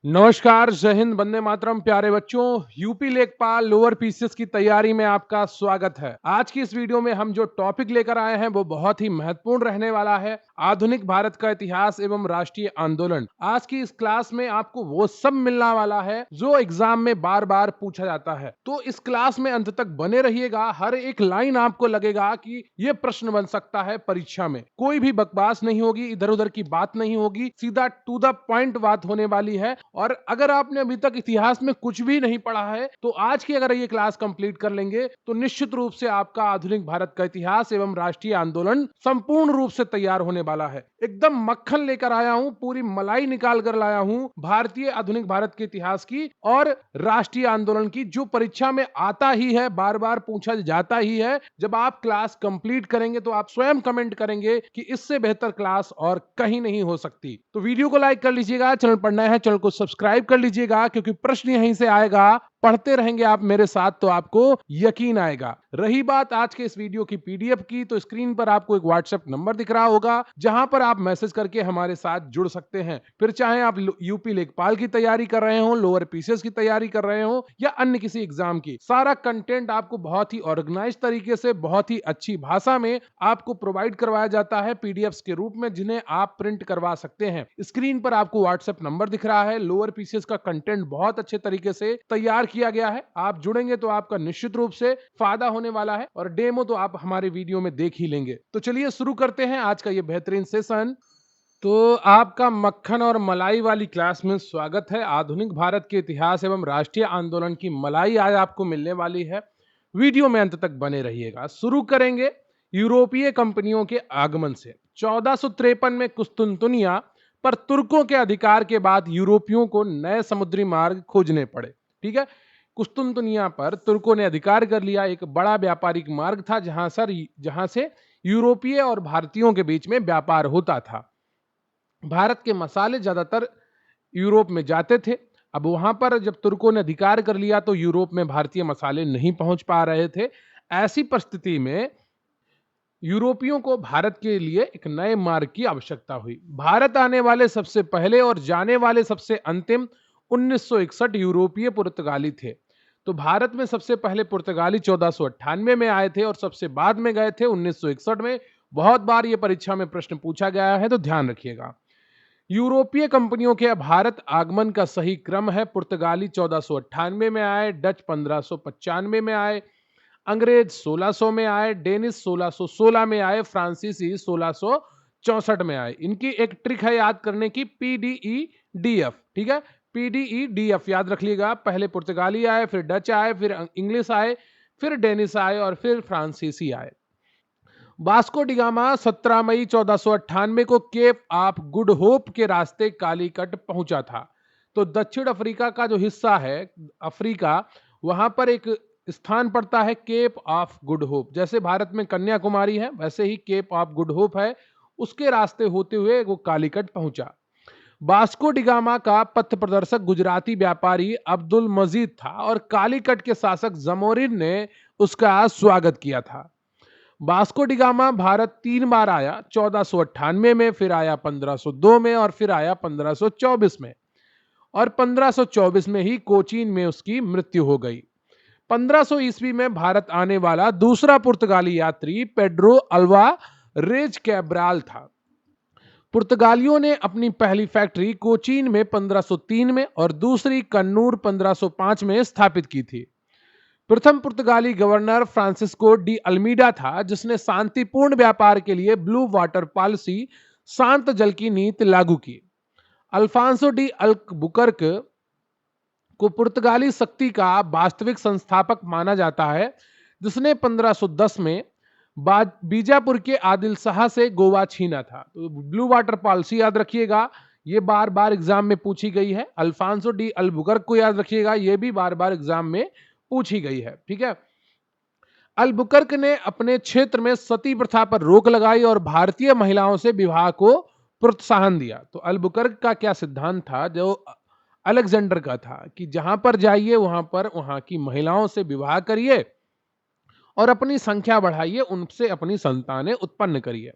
नमस्कार, जय हिंद, वंदे मातरम। प्यारे बच्चों, यूपी लेखपाल लोअर पीसीएस की तैयारी में आपका स्वागत है। आज की इस वीडियो में हम जो टॉपिक लेकर आए हैं वो बहुत ही महत्वपूर्ण रहने वाला है, आधुनिक भारत का इतिहास एवं राष्ट्रीय आंदोलन। आज की इस क्लास में आपको वो सब मिलने वाला है जो एग्जाम में बार बार पूछा जाता है। तो इस क्लास में अंत तक बने रहिएगा। हर एक लाइन आपको लगेगा कि ये प्रश्न बन सकता है परीक्षा में। कोई भी बकवास नहीं होगी, इधर उधर की बात नहीं होगी, सीधा टू द पॉइंट बात होने वाली है। और अगर आपने अभी तक इतिहास में कुछ भी नहीं पढ़ा है तो आज की अगर ये क्लास कंप्लीट कर लेंगे तो निश्चित रूप से आपका आधुनिक भारत का इतिहास एवं राष्ट्रीय आंदोलन संपूर्ण रूप से तैयार होने वाला है। एकदम मक्खन लेकर आया हूं, पूरी मलाई निकाल कर लाया हूं भारतीय आधुनिक भारत के इतिहास की और राष्ट्रीय आंदोलन की, जो परीक्षा में आता ही है, बार बार पूछा जाता ही है। जब आप क्लास कंप्लीट करेंगे तो आप स्वयं कमेंट करेंगे कि इससे बेहतर क्लास और कहीं नहीं हो सकती। तो वीडियो को लाइक कर लीजिएगा, चैनल पर नया है चैनल को सब्सक्राइब कर लीजिएगा, क्योंकि प्रश्न यहीं से आएगा। पढ़ते रहेंगे आप मेरे साथ तो आपको यकीन आएगा। रही बात आज के इस वीडियो की पीडीएफ की, तो स्क्रीन पर आपको एक व्हाट्सएप नंबर दिख रहा होगा जहां पर आप मैसेज करके हमारे साथ जुड़ सकते हैं। फिर चाहे आप यूपी लेखपाल की तैयारी कर रहे हो, लोअर पीसीएस की तैयारी कर रहे हो या अन्य किसी एग्जाम की, सारा कंटेंट आपको बहुत ही ऑर्गेनाइज तरीके से, बहुत ही अच्छी भाषा में आपको प्रोवाइड करवाया जाता है पीडीएफ के रूप में, जिन्हें आप प्रिंट करवा सकते हैं। स्क्रीन पर आपको व्हाट्सएप नंबर दिख रहा है। लोअर पीसीएस का कंटेंट बहुत अच्छे तरीके से तैयार किया गया है। आप जुड़ेंगे तो आपका निश्चित रूप से फायदा होने वाला है, और डेमो तो आप हमारे वीडियो में देख ही लेंगे। तो चलिए शुरू करते हैं आज का ये बेहतरीन सेशन। तो आपका मक्खन और मलाई वाली क्लास में स्वागत है। आधुनिक भारत के इतिहास एवं राष्ट्रीय आंदोलन की मलाई आज आपको मिलने वाली है। वीडियो में अंत तक बने रहिएगा। शुरू करेंगे यूरोपीय कंपनियों के आगमन से। 1453 में कुस्तुनतुनिया पर तुर्कों के अधिकार के बाद यूरोपियों को नए समुद्री मार्ग खोजने पड़े। ठीक है, कुस्तुनतुनिया पर तुर्कों ने अधिकार कर लिया। एक बड़ा व्यापारिक मार्ग था जहां से यूरोपीय और भारतीयों के बीच में व्यापार होता था। भारत के मसाले ज्यादातर यूरोप में जाते थे। अब वहां पर जब तुर्कों ने अधिकार कर लिया तो यूरोप में भारतीय मसाले नहीं पहुंच पा रहे थे। ऐसी परिस्थिति में यूरोपियों को भारत के लिए एक नए मार्ग की आवश्यकता हुई। भारत आने वाले सबसे पहले और जाने वाले सबसे अंतिम 1961 यूरोपीय पुर्तगाली थे। तो भारत में सबसे पहले पुर्तगाली 1498 में आए थे और सबसे बाद में गए थे 1961 में। बहुत बार ये परीक्षा में प्रश्न पूछा गया है, तो ध्यान रखिएगा। यूरोपीय कंपनियों के भारत आगमन का सही क्रम है: पुर्तगाली 1498 में आए, डच 1595 में आए, अंग्रेज 1600 में आए, डेनिश 1616 में आए, फ्रांसीसी 1664 में आए। इनकी एक ट्रिक है याद करने की, PDEDF। ठीक है, PDEDF याद रख लीजिएगा। पहले पुर्तगाली आए, फिर डच आए, फिर इंग्लिश आए, फिर डेनिश आए और फिर फ्रांसीसी आए। वास्को डिगामा 17 मई 1498 को केप ऑफ गुड होप के रास्ते कालीकट पहुंचा था। तो दक्षिण अफ्रीका का जो हिस्सा है अफ्रीका, वहां पर एक स्थान पड़ता है केप ऑफ गुड होप। जैसे भारत में कन्याकुमारी है, वैसे he kept of good hope है। उसके रास्ते होते हुए वो कालीकट पहुंचा। वास्को डिगामा का पथ प्रदर्शक गुजराती व्यापारी अब्दुल मजीद था और कालीकट के शासक जमोरिन ने उसका स्वागत किया था। वास्को डिगामा भारत 3 बार आया, 1498 में, फिर आया 1502 में और फिर आया 1524 में। और 1524 में ही कोचीन में उसकी मृत्यु हो गई। 1500 ईस्वी में भारत आने वाला दूसरा पुर्तगाली यात्री पेड्रो अल्वारेज कैब्राल था। पुर्तगालियों ने अपनी पहली फैक्ट्री कोचीन में 1503 में और दूसरी कन्नूर 1505 में स्थापित की थी। प्रथम पुर्तगाली गवर्नर फ्रांसिस्को डी अल्मीडा था, जिसने शांतिपूर्ण व्यापार के लिए ब्लू वाटर पॉलिसी, शांत जल की नीति लागू की। अल्फांसो डी अल्बुकर्क को पुर्तगाली शक्ति का वास्तविक संस्थापक माना जाता है, जिसने 1510 में बीजापुर के आदिल शाह से गोवा छीना था। तो ब्लू वाटर पॉलिसी याद रखिएगा, ये बार बार एग्जाम में पूछी गई है। अल्फांसो डी अल्बुकर्क को याद रखिएगा, ये भी बार बार एग्जाम में पूछी गई है। ठीक है, अल्बुकर्क ने अपने क्षेत्र में सती प्रथा पर रोक लगाई और भारतीय महिलाओं से विवाह को प्रोत्साहन दिया। तो अल्बुकर्क का क्या सिद्धांत था, जो अलेक्जेंडर का था, कि जहां पर जाइए वहां पर वहां की महिलाओं से विवाह करिए और अपनी संख्या बढ़ाइए, उनसे अपनी संतानें उत्पन्न करिए।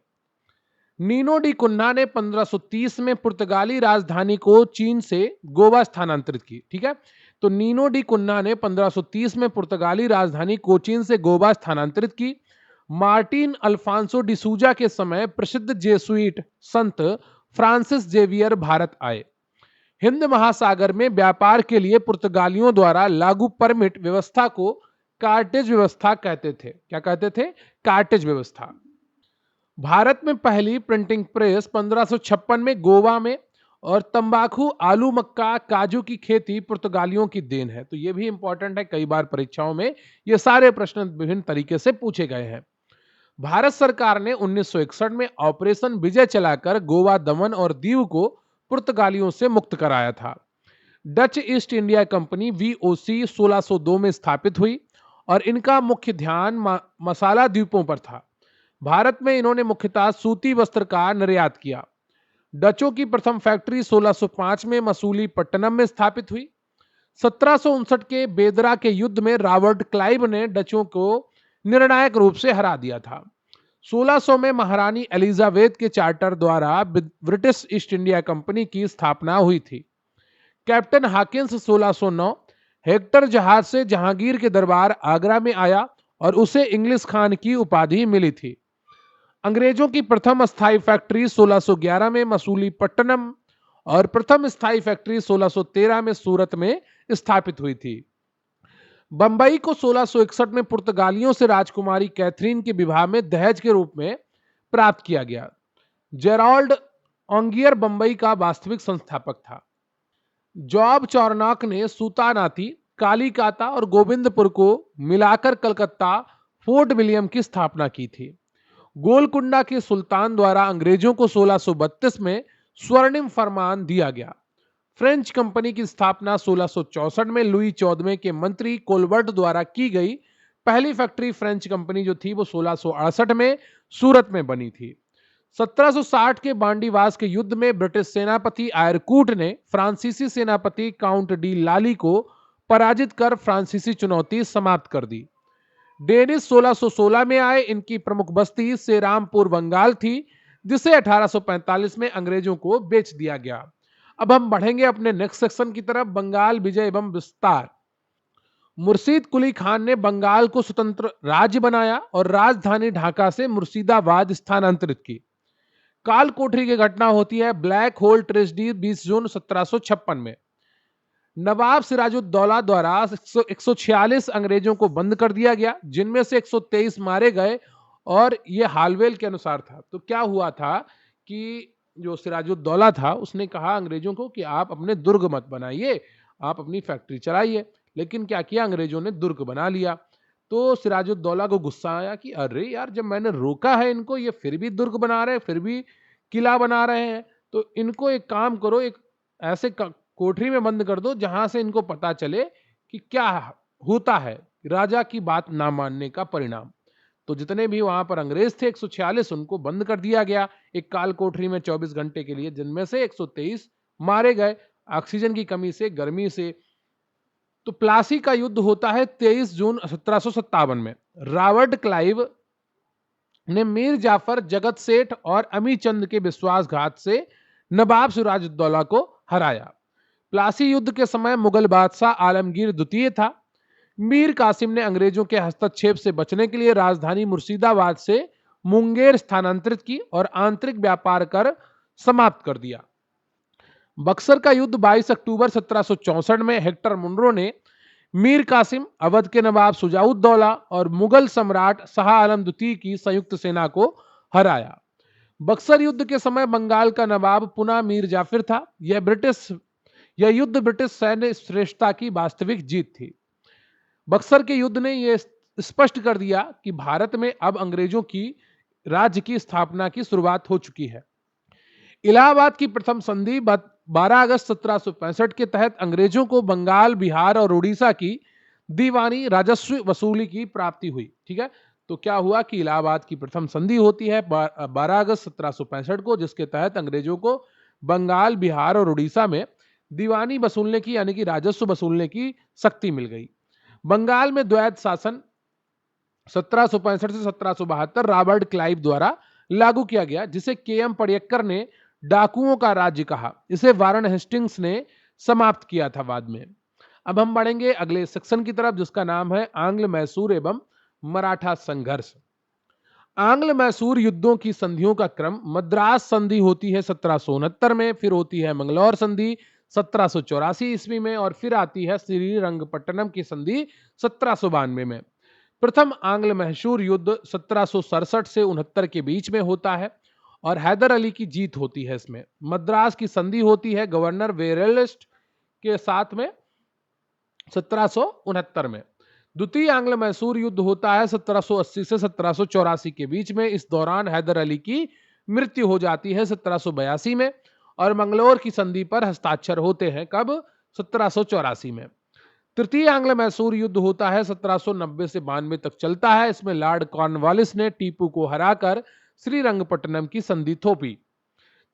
नीनो डी कुन्हा ने 1530 में पुर्तगाली राजधानी को चीन से गोवा स्थानांतरित की। ठीक है, तो नीनो डी कुन्हा ने 1530 में पुर्तगाली राजधानी कोचीन से गोवा स्थानांतरित की। मार्टिन अल्फांसो डिसूजा के समय प्रसिद्ध जेसुइट संत फ्रांसिस जेवियर भारत आए। हिंद महासागर में व्यापार के लिए पुर्तगालियों द्वारा लागू परमिट व्यवस्था को कार्टेज व्यवस्था कहते थे। क्या कहते थे? कार्टेज व्यवस्था। भारत में पहली प्रिंटिंग प्रेस 1556 में गोवा में, और तंबाकू, आलू, मक्का, काजू की खेती पुर्तगालियों की देन है। तो ये भी इंपॉर्टेंट है, कई बार परीक्षाओं में ये सारे प्रश्न विभिन्न तरीके से पूछे गए हैं। भारत सरकार ने 1961 में ऑपरेशन विजय चलाकर गोवा, दमन और दीव को पुर्तगालियों से मुक्त कराया था। Dutch east India company VOC 1602 में स्थापित हुई और इनका मुख्य ध्यान मसाला द्वीपों पर था। भारत में इन्होंने मुख्यतः सूती वस्त्र का निर्यात किया। डचों की प्रथम फैक्ट्री 1605 में मसूलीपट्टनम में स्थापित हुई। 1759 के बेदरा के युद्ध में रॉबर्ट क्लाइव ने डचों को निर्णायक रूप से हरा दिया था। 1600 में महारानी एलिजाबेथ के चार्टर द्वारा ब्रिटिश ईस्ट इंडिया कंपनी की स्थापना हुई थी। कैप्टन हॉकिंस 1609 हेक्टर जहाज से जहांगीर के दरबार आगरा में आया और उसे इंग्लिश खान की उपाधि मिली थी। अंग्रेजों की प्रथम स्थायी फैक्ट्री 1611 में मसूलीपट्टनम और प्रथम स्थायी फैक्ट्री 1613 में सूरत में स्थापित हुई थी। बंबई को 1661 में पुर्तगालियों से राजकुमारी कैथरीन के विवाह में दहेज के रूप में प्राप्त किया गया। जेराल्ड ओंगियर बंबई का वास्तविक संस्थापक था। जॉब चौरनॉक ने सूतानाती, कालीकाता और गोविंदपुर को मिलाकर कलकत्ता फोर्ट विलियम की स्थापना की थी। गोलकुंडा के सुल्तान द्वारा अंग्रेजों को 1632 में स्वर्णिम फरमान दिया गया। फ्रेंच कंपनी की स्थापना 1664 में लुई 14वें के मंत्री कोलबर्ट द्वारा की गई। पहली फैक्ट्री फ्रेंच कंपनी जो थी वो 1668 में सूरत में बनी थी। 1760 के बांडीवास के युद्ध में ब्रिटिश सेनापति आयरकूट ने फ्रांसीसी सेनापति काउंट डी लाली को पराजित कर फ्रांसीसी चुनौती समाप्त कर दी। डेनिस 1616 में आए। इनकी प्रमुख बस्ती सेरामपुर बंगाल थी, जिसे 1845 में अंग्रेजों को बेच दिया गया। अब हम बढ़ेंगे अपने नेक्स्ट सेक्शन की तरफ, बंगाल विजय एवं विस्तार। मुर्शीद कुली खान ने बंगाल को स्वतंत्र राज्य बनाया और राजधानी ढाका से मुर्शिदाबाद स्थानांतरित की। काल कोठरी की घटना होती है ब्लैक होल ट्रेजेडी 20 जून 1756 में। नवाब सिराजुद्दौला द्वारा 146 अंग्रेजों को बंद कर दिया गया, जिनमें से 123 मारे गए, और यह हालवेल के अनुसार था। तो क्या हुआ था कि जो सिराजुद्दौला था उसने कहा अंग्रेजों को कि आप अपने दुर्ग मत बनाइए, आप अपनी फैक्ट्री चलाइए। लेकिन क्या किया, अंग्रेजों ने दुर्ग बना लिया। तो सिराजुद्दौला को गुस्सा आया कि अरे यार, जब मैंने रोका है इनको, ये फिर भी दुर्ग बना रहे हैं, फिर भी किला बना रहे हैं, तो इनको एक काम करो, एक ऐसे कोठरी में बंद कर दो जहां से इनको पता चले कि क्या होता है राजा की बात ना मानने का परिणाम। तो जितने भी वहां पर अंग्रेज थे 146, उनको बंद कर दिया गया एक काल कोठरी में 24 घंटे के लिए, जिनमें से 123 मारे गए ऑक्सीजन की कमी से, गर्मी से। तो प्लासी का युद्ध होता है 23 जून 1757 में। रॉबर्ट क्लाइव ने मीर जाफर, जगत सेठ और अमी चंद के विश्वासघात से नवाब सिराजुद्दौला को हराया। प्लासी युद्ध के समय मुगल बादशाह आलमगीर द्वितीय था। मीर कासिम ने अंग्रेजों के हस्तक्षेप से बचने के लिए राजधानी मुर्शिदाबाद से मुंगेर स्थानांतरित की और आंतरिक व्यापार कर समाप्त कर दिया। बक्सर का युद्ध 22 अक्टूबर 1764 में हेक्टर मुनरो ने मीर कासिम, अवध के नवाब शुजाउद्दौला और मुगल सम्राट शाह आलम द्वितीय की संयुक्त सेना को हराया। बक्सर युद्ध के समय बंगाल का नवाब पुनः मीर जाफिर था। यह युद्ध ब्रिटिश सैन्य श्रेष्ठता की वास्तविक जीत थी। बक्सर के युद्ध ने यह स्पष्ट कर दिया कि भारत में अब अंग्रेजों की राज्य की स्थापना की शुरुआत हो चुकी है। इलाहाबाद की प्रथम संधि 12 अगस्त 1765 के तहत अंग्रेजों को बंगाल, बिहार और उड़ीसा की दीवानी राजस्व वसूली की प्राप्ति हुई। ठीक है, तो क्या हुआ कि इलाहाबाद की प्रथम संधि होती है 12 अगस्त 1765 को, जिसके तहत अंग्रेजों को बंगाल, बिहार और उड़ीसा में दीवानी वसूलने की, यानी कि राजस्व वसूलने की शक्ति मिल गई। बंगाल में द्वैध शासन 1765 से 1772 रॉबर्ट क्लाइव द्वारा लागू किया गया, जिसे के.एम. पडिक्कर ने डाकुओं का राज्य कहा। इसे वारेन हेस्टिंग्स ने समाप्त किया था बाद में। अब हम बढ़ेंगे अगले सेक्शन की तरफ, जिसका नाम है आंग्ल मैसूर एवं मराठा संघर्ष। आंग्ल मैसूर युद्धों की संधियों का क्रम: मद्रास संधि होती है 1769 में, फिर होती है मंगलौर संधि 1784 ईस्वी में, और फिर आती है श्रीरंगपट्टनम की संधि 1792 में। प्रथम आंग्ल मैसूर युद्ध 1767 से 69 के बीच में होता है और हैदर अली की जीत होती है इसमें। मद्रास की संधि होती है गवर्नर वेरेलिस्ट के साथ में 1769 में। द्वितीय आंग्ल मैसूर युद्ध होता है 1780 से 1784 के बीच में। इस दौरान हैदर अली की मृत्यु हो जाती है 1782 में और मंगलौर की संधि पर हस्ताक्षर होते हैं कब? 1784 में। तृतीय आंग्ल मैसूर युद्ध होता है 1790 से 92 तक चलता है। इसमें लॉर्ड कॉर्नवालिस ने टीपू को हराकर श्रीरंगपट्टनम की संधि थोपी।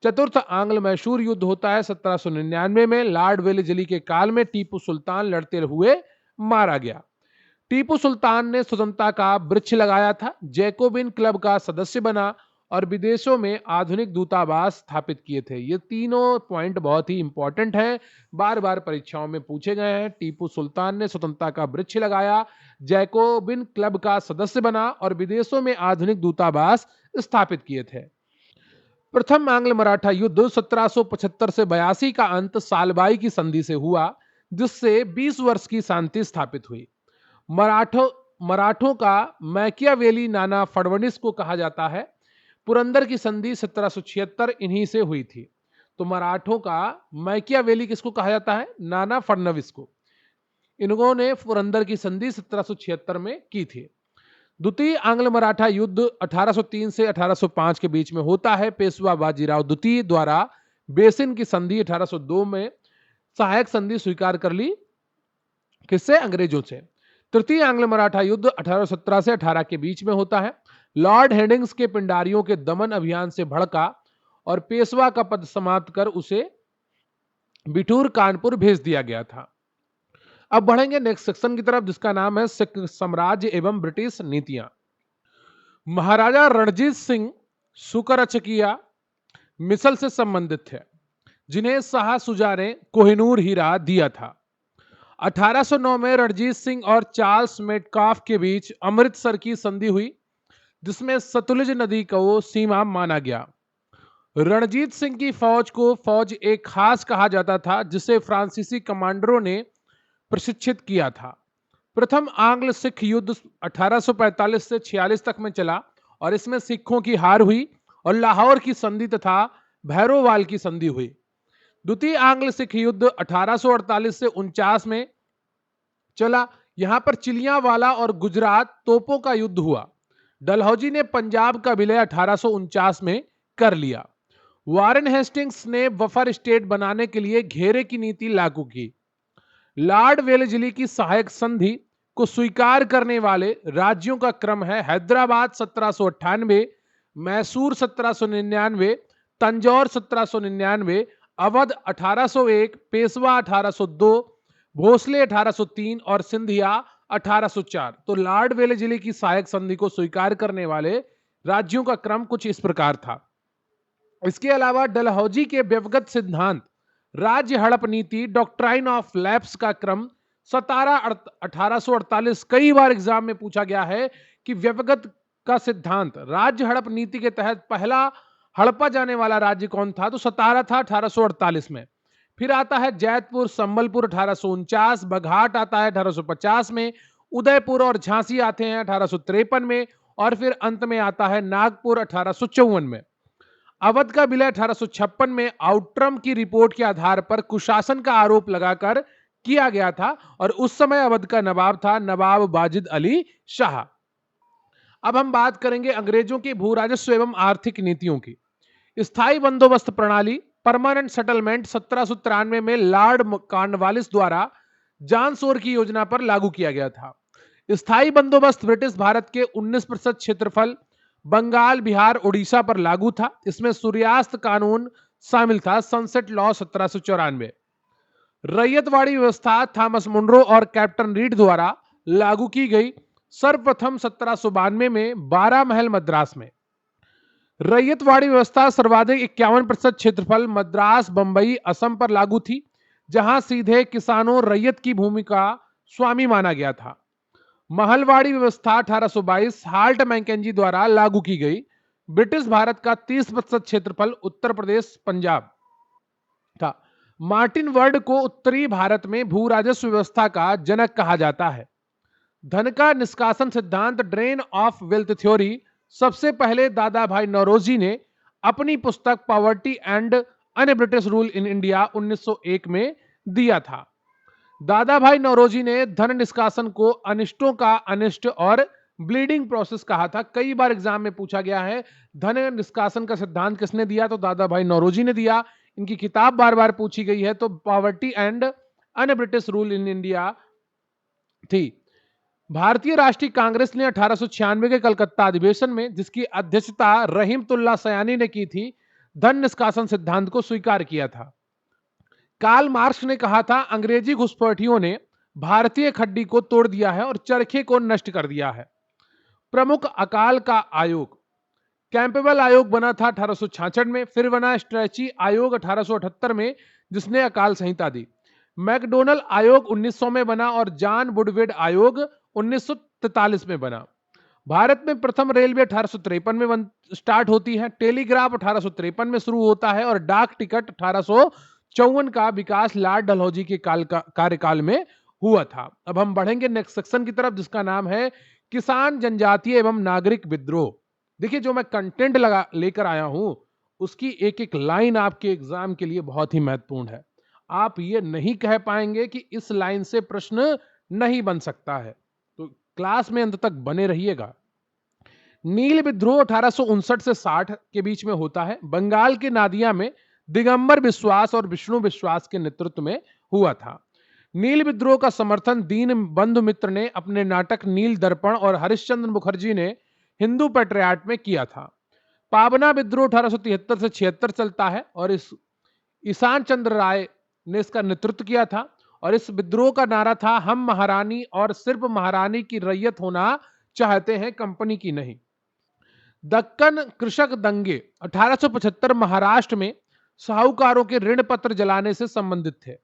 चतुर्थ आंग्ल मैसूर युद्ध होता है 1799 में। लॉर्ड वेलेस्ली के काल में टीपू सुल्तान लड़ते हुए मारा गया। टीपू सुल्तान ने स्वतंत्रता का वृक्ष लगाया था, जैकोबिन क्लब का सदस्य बना और विदेशों में आधुनिक दूतावास स्थापित किए थे। ये तीनों पॉइंट बहुत ही इंपॉर्टेंट हैं, बार बार परीक्षाओं में पूछे गए हैं। टीपू सुल्तान ने स्वतंत्रता का वृक्ष लगाया, जैकोबिन क्लब का सदस्य बना और विदेशों में आधुनिक दूतावास स्थापित किए थे। प्रथम आंग्ल मराठा युद्ध 1775 से 82 का अंत सालबाई की संधि से हुआ, जिससे 20 वर्ष की शांति स्थापित हुई। मराठों का मैकियावेली नाना फडणवीस को कहा जाता है। पुरंदर की संधि 1776 इन्हीं से हुई थी। तो मराठों का मैकियावेली किसको कहा जाता है? नाना फडणवीस को। इन्होंने पुरंदर की संधि 1776 में की थी। द्वितीय आंग्ल मराठा युद्ध 1803 से 1805 के बीच में होता है। पेशवा बाजीराव द्वितीय द्वारा बेसिन की संधि 1802 में सहायक संधि स्वीकार कर ली, किससे? अंग्रेजों से। तृतीय आंग्ल मराठा युद्ध 1817 से 18 के बीच में होता है। लॉर्ड हेडिंग्स के पिंडारियों के दमन अभियान से भड़का और पेशवा का पद समाप्त कर उसे बिठूर कानपुर भेज दिया गया था। अब बढ़ेंगे नेक्स्ट सेक्शन की तरफ, जिसका नाम है सिख साम्राज्य एवं ब्रिटिश नीतियां। महाराजा रणजीत सिंह सुकरचकिया मिसल से संबंधित थे, जिन्हें शाह सुजा ने कोहिनूर हीरा दिया था। 1809 में रणजीत सिंह और चार्ल्स मेटकाफ के बीच अमृतसर की संधि हुई, जिसमें सतलुज नदी को सीमा माना गया। रणजीत सिंह की फौज को फौज एक खास कहा जाता था, जिसे फ्रांसीसी कमांडरों ने प्रशिक्षित किया था। प्रथम आंग्ल सिख युद्ध 1845 से 46 तक में चला और इसमें सिखों की हार हुई और लाहौर की संधि तथा भैरोवाल की संधि हुई। द्वितीय आंग्ल सिख युद्ध 1848 से 49 में चला। यहां पर चिलियांवाला और गुजरात तोपों का युद्ध हुआ। डलहौजी ने पंजाब का विलय 1849 में कर लिया। वारेन हेस्टिंग्स ने बफर स्टेट बनाने के लिए घेरे की नीति लागू की। लॉर्ड वेलेस्ली की सहायक संधि को स्वीकार करने वाले राज्यों का क्रम है: हैदराबाद 1798, मैसूर 1799, तंजौर 1799, अवध 1801, पेशवा 1802, भोसले 1803 और सिंधिया 1804। तो लॉर्ड वेलेस्ली की सहायक संधि को स्वीकार करने वाले राज्यों का क्रम कुछ इस प्रकार था। इसके अलावा डलहौजी के व्यवगत सिद्धांत, राज्य हड़प नीति, डॉक्ट्राइन ऑफ लैप्स का क्रम 1848। कई बार एग्जाम में पूछा गया है कि व्यवगत का सिद्धांत, राज्य हड़प नीति के तहत पहला हड़पा जाने वाला राज्य कौन था? तो 17 था 1848 में। फिर आता है जैतपुर संबलपुर 1849, बघाट आता है 1850 में, उदयपुर और झांसी आते हैं 1853 में और फिर अंत में आता है नागपुर 1854 में। अवध का विलय 1856 में आउट्रम की रिपोर्ट के आधार पर कुशासन का आरोप लगाकर किया गया था और उस समय अवध का नवाब था नवाब वाजिद अली शाह। अब हम बात करेंगे अंग्रेजों की भू राजस्व एवं आर्थिक नीतियों की। स्थायी बंदोबस्त प्रणाली, परमानेंट सेटलमेंट 1793 में लॉर्ड कॉर्नवालिस द्वारा जानसोर की योजना पर लागू किया गया था। स्थायी बंदोबस्त ब्रिटिश भारत के 19% क्षेत्रफल बंगाल, बिहार, उड़ीसा पर लागू था। इसमें सूर्यास्त कानून शामिल था, सनसेट लॉ 1794। रैयतवाड़ी व्यवस्था थॉमस मुनरो और कैप्टन रीड द्वारा लागू की गई। सर्वप्रथम 1792 में 12 महल मद्रास में। रैयतवाड़ी व्यवस्था सर्वाधिक 51% क्षेत्रफल मद्रास, बंबई, असम पर लागू थी, जहां सीधे किसानों रैयत की भूमि का स्वामी माना गया था। महलवाड़ी व्यवस्था 1822 हाल्ट मैकेंजी द्वारा लागू की गई। ब्रिटिश भारत का 30% क्षेत्रफल उत्तर प्रदेश, पंजाब था। मार्टिन वर्ड को उत्तरी भारत में भू राजस्व व्यवस्था का जनक कहा जाता है। धन का निष्कासन सिद्धांत, ड्रेन ऑफ वेल्थ थ्योरी, सबसे पहले दादा भाई नौरोजी ने अपनी पुस्तक poverty and un British rule in India 1901 में दिया था। दादा भाई नौरोजी ने धन निष्कासन को अनिष्टों का अनिष्ट और ब्लीडिंग प्रोसेस कहा था। कई बार एग्जाम में पूछा गया है धन निष्कासन का सिद्धांत किसने दिया, तो दादा भाई नौरोजी ने दिया। इनकी किताब बार बार पूछी गई है, तो poverty and un British rule in India थी। भारतीय राष्ट्रीय कांग्रेस ने 1896 के कलकत्ता अधिवेशन में, जिसकी अध्यक्षता रहीमतुल्ला सयानी ने की थी, धन निष्कासन सिद्धांत को स्वीकार किया था। कार्ल मार्क्स ने कहा था अंग्रेजी घुसपैठियों ने भारतीय खड्डी को तोड़ दिया है और चरखे को नष्ट कर दिया है। प्रमुख अकाल का आयोग, कैंपेबल आयोग बना था 1866 में, फिर बना स्ट्रेची आयोग 1878 में, जिसने अकाल संहिता दी। मैकडोनल आयोग 1900 में बना और जॉन वुडवर्ड आयोग 1943 में बना। भारत में प्रथम रेलवे 1853 में स्टार्ट होती है। टेलीग्राफ 1853 में शुरू होता है और डाक टिकट 1854 का विकास लॉर्ड डलहौजी के कार्यकाल में हुआ था। अब हम बढ़ेंगे नेक्स्ट सेक्शन की तरफ, जिसका नाम है किसान, जनजातीय एवं नागरिक विद्रोह। देखिए, जो मैं कंटेंट लेकर आया हूं, उसकी एक एक लाइन आपके एग्जाम के लिए बहुत ही महत्वपूर्ण है। आप ये नहीं कह पाएंगे कि इस लाइन से प्रश्न नहीं बन सकता है, तो क्लास में अंत तक बने रहिएगा। नील विद्रोह 1859 से 60 के बीच में होता है। बंगाल के नादिया में दिगंबर विश्वास और विष्णु विश्वास के नेतृत्व में हुआ था। नील विद्रोह का समर्थन दीन बंधु मित्र ने अपने नाटक नील दर्पण और हरिश्चंद्र मुखर्जी ने हिंदू पेट्रियाट में किया था। पाबना विद्रोह 1873 से 76 चलता है और इस ईशान चंद्र राय ने इसका नेतृत्व किया था और इस विद्रोह का नारा था हम महारानी और सिर्फ महारानी की रैयत होना चाहते हैं, कंपनी की नहीं। दक्कन कृषक दंगे 1875 महाराष्ट्र में साहूकारों के ऋण पत्र जलाने से संबंधित थे।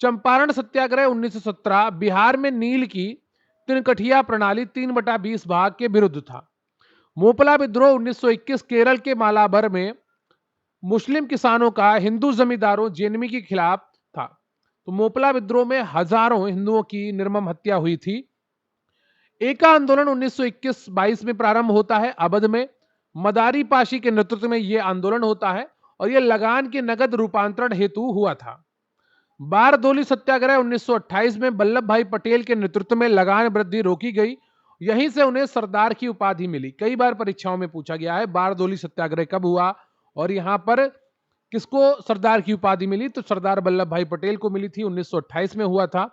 चंपारण सत्याग्रह 1917 बिहार में नील की तिनकठिया प्रणाली 3/20 भाग के विरुद्ध था। मोपला विद्रोह 1921 केरल के मालाबर में मुस्लिम किसानों का हिंदू जमींदारों जेनमी के खिलाफ था। तो मोपला विद्रोह में हजारों हिंदुओं की निर्मम हत्या हुई थी। एका आंदोलन 1921-22 में प्रारंभ होता है अवध में। मदारी पाशी के नेतृत्व में यह आंदोलन होता है और यह लगान के नगद रूपांतरण हेतु हुआ था। बारदोली सत्याग्रह 1928 में वल्लभ भाई पटेल के नेतृत्व में लगान वृद्धि रोकी गई। यहीं से उन्हें सरदार की उपाधि मिली। कई बार परीक्षाओं में पूछा गया है बारदोली सत्याग्रह कब हुआ और यहां पर किसको सरदार की उपाधि मिली, तो सरदार वल्लभ भाई पटेल को मिली थी। 1928 में हुआ था।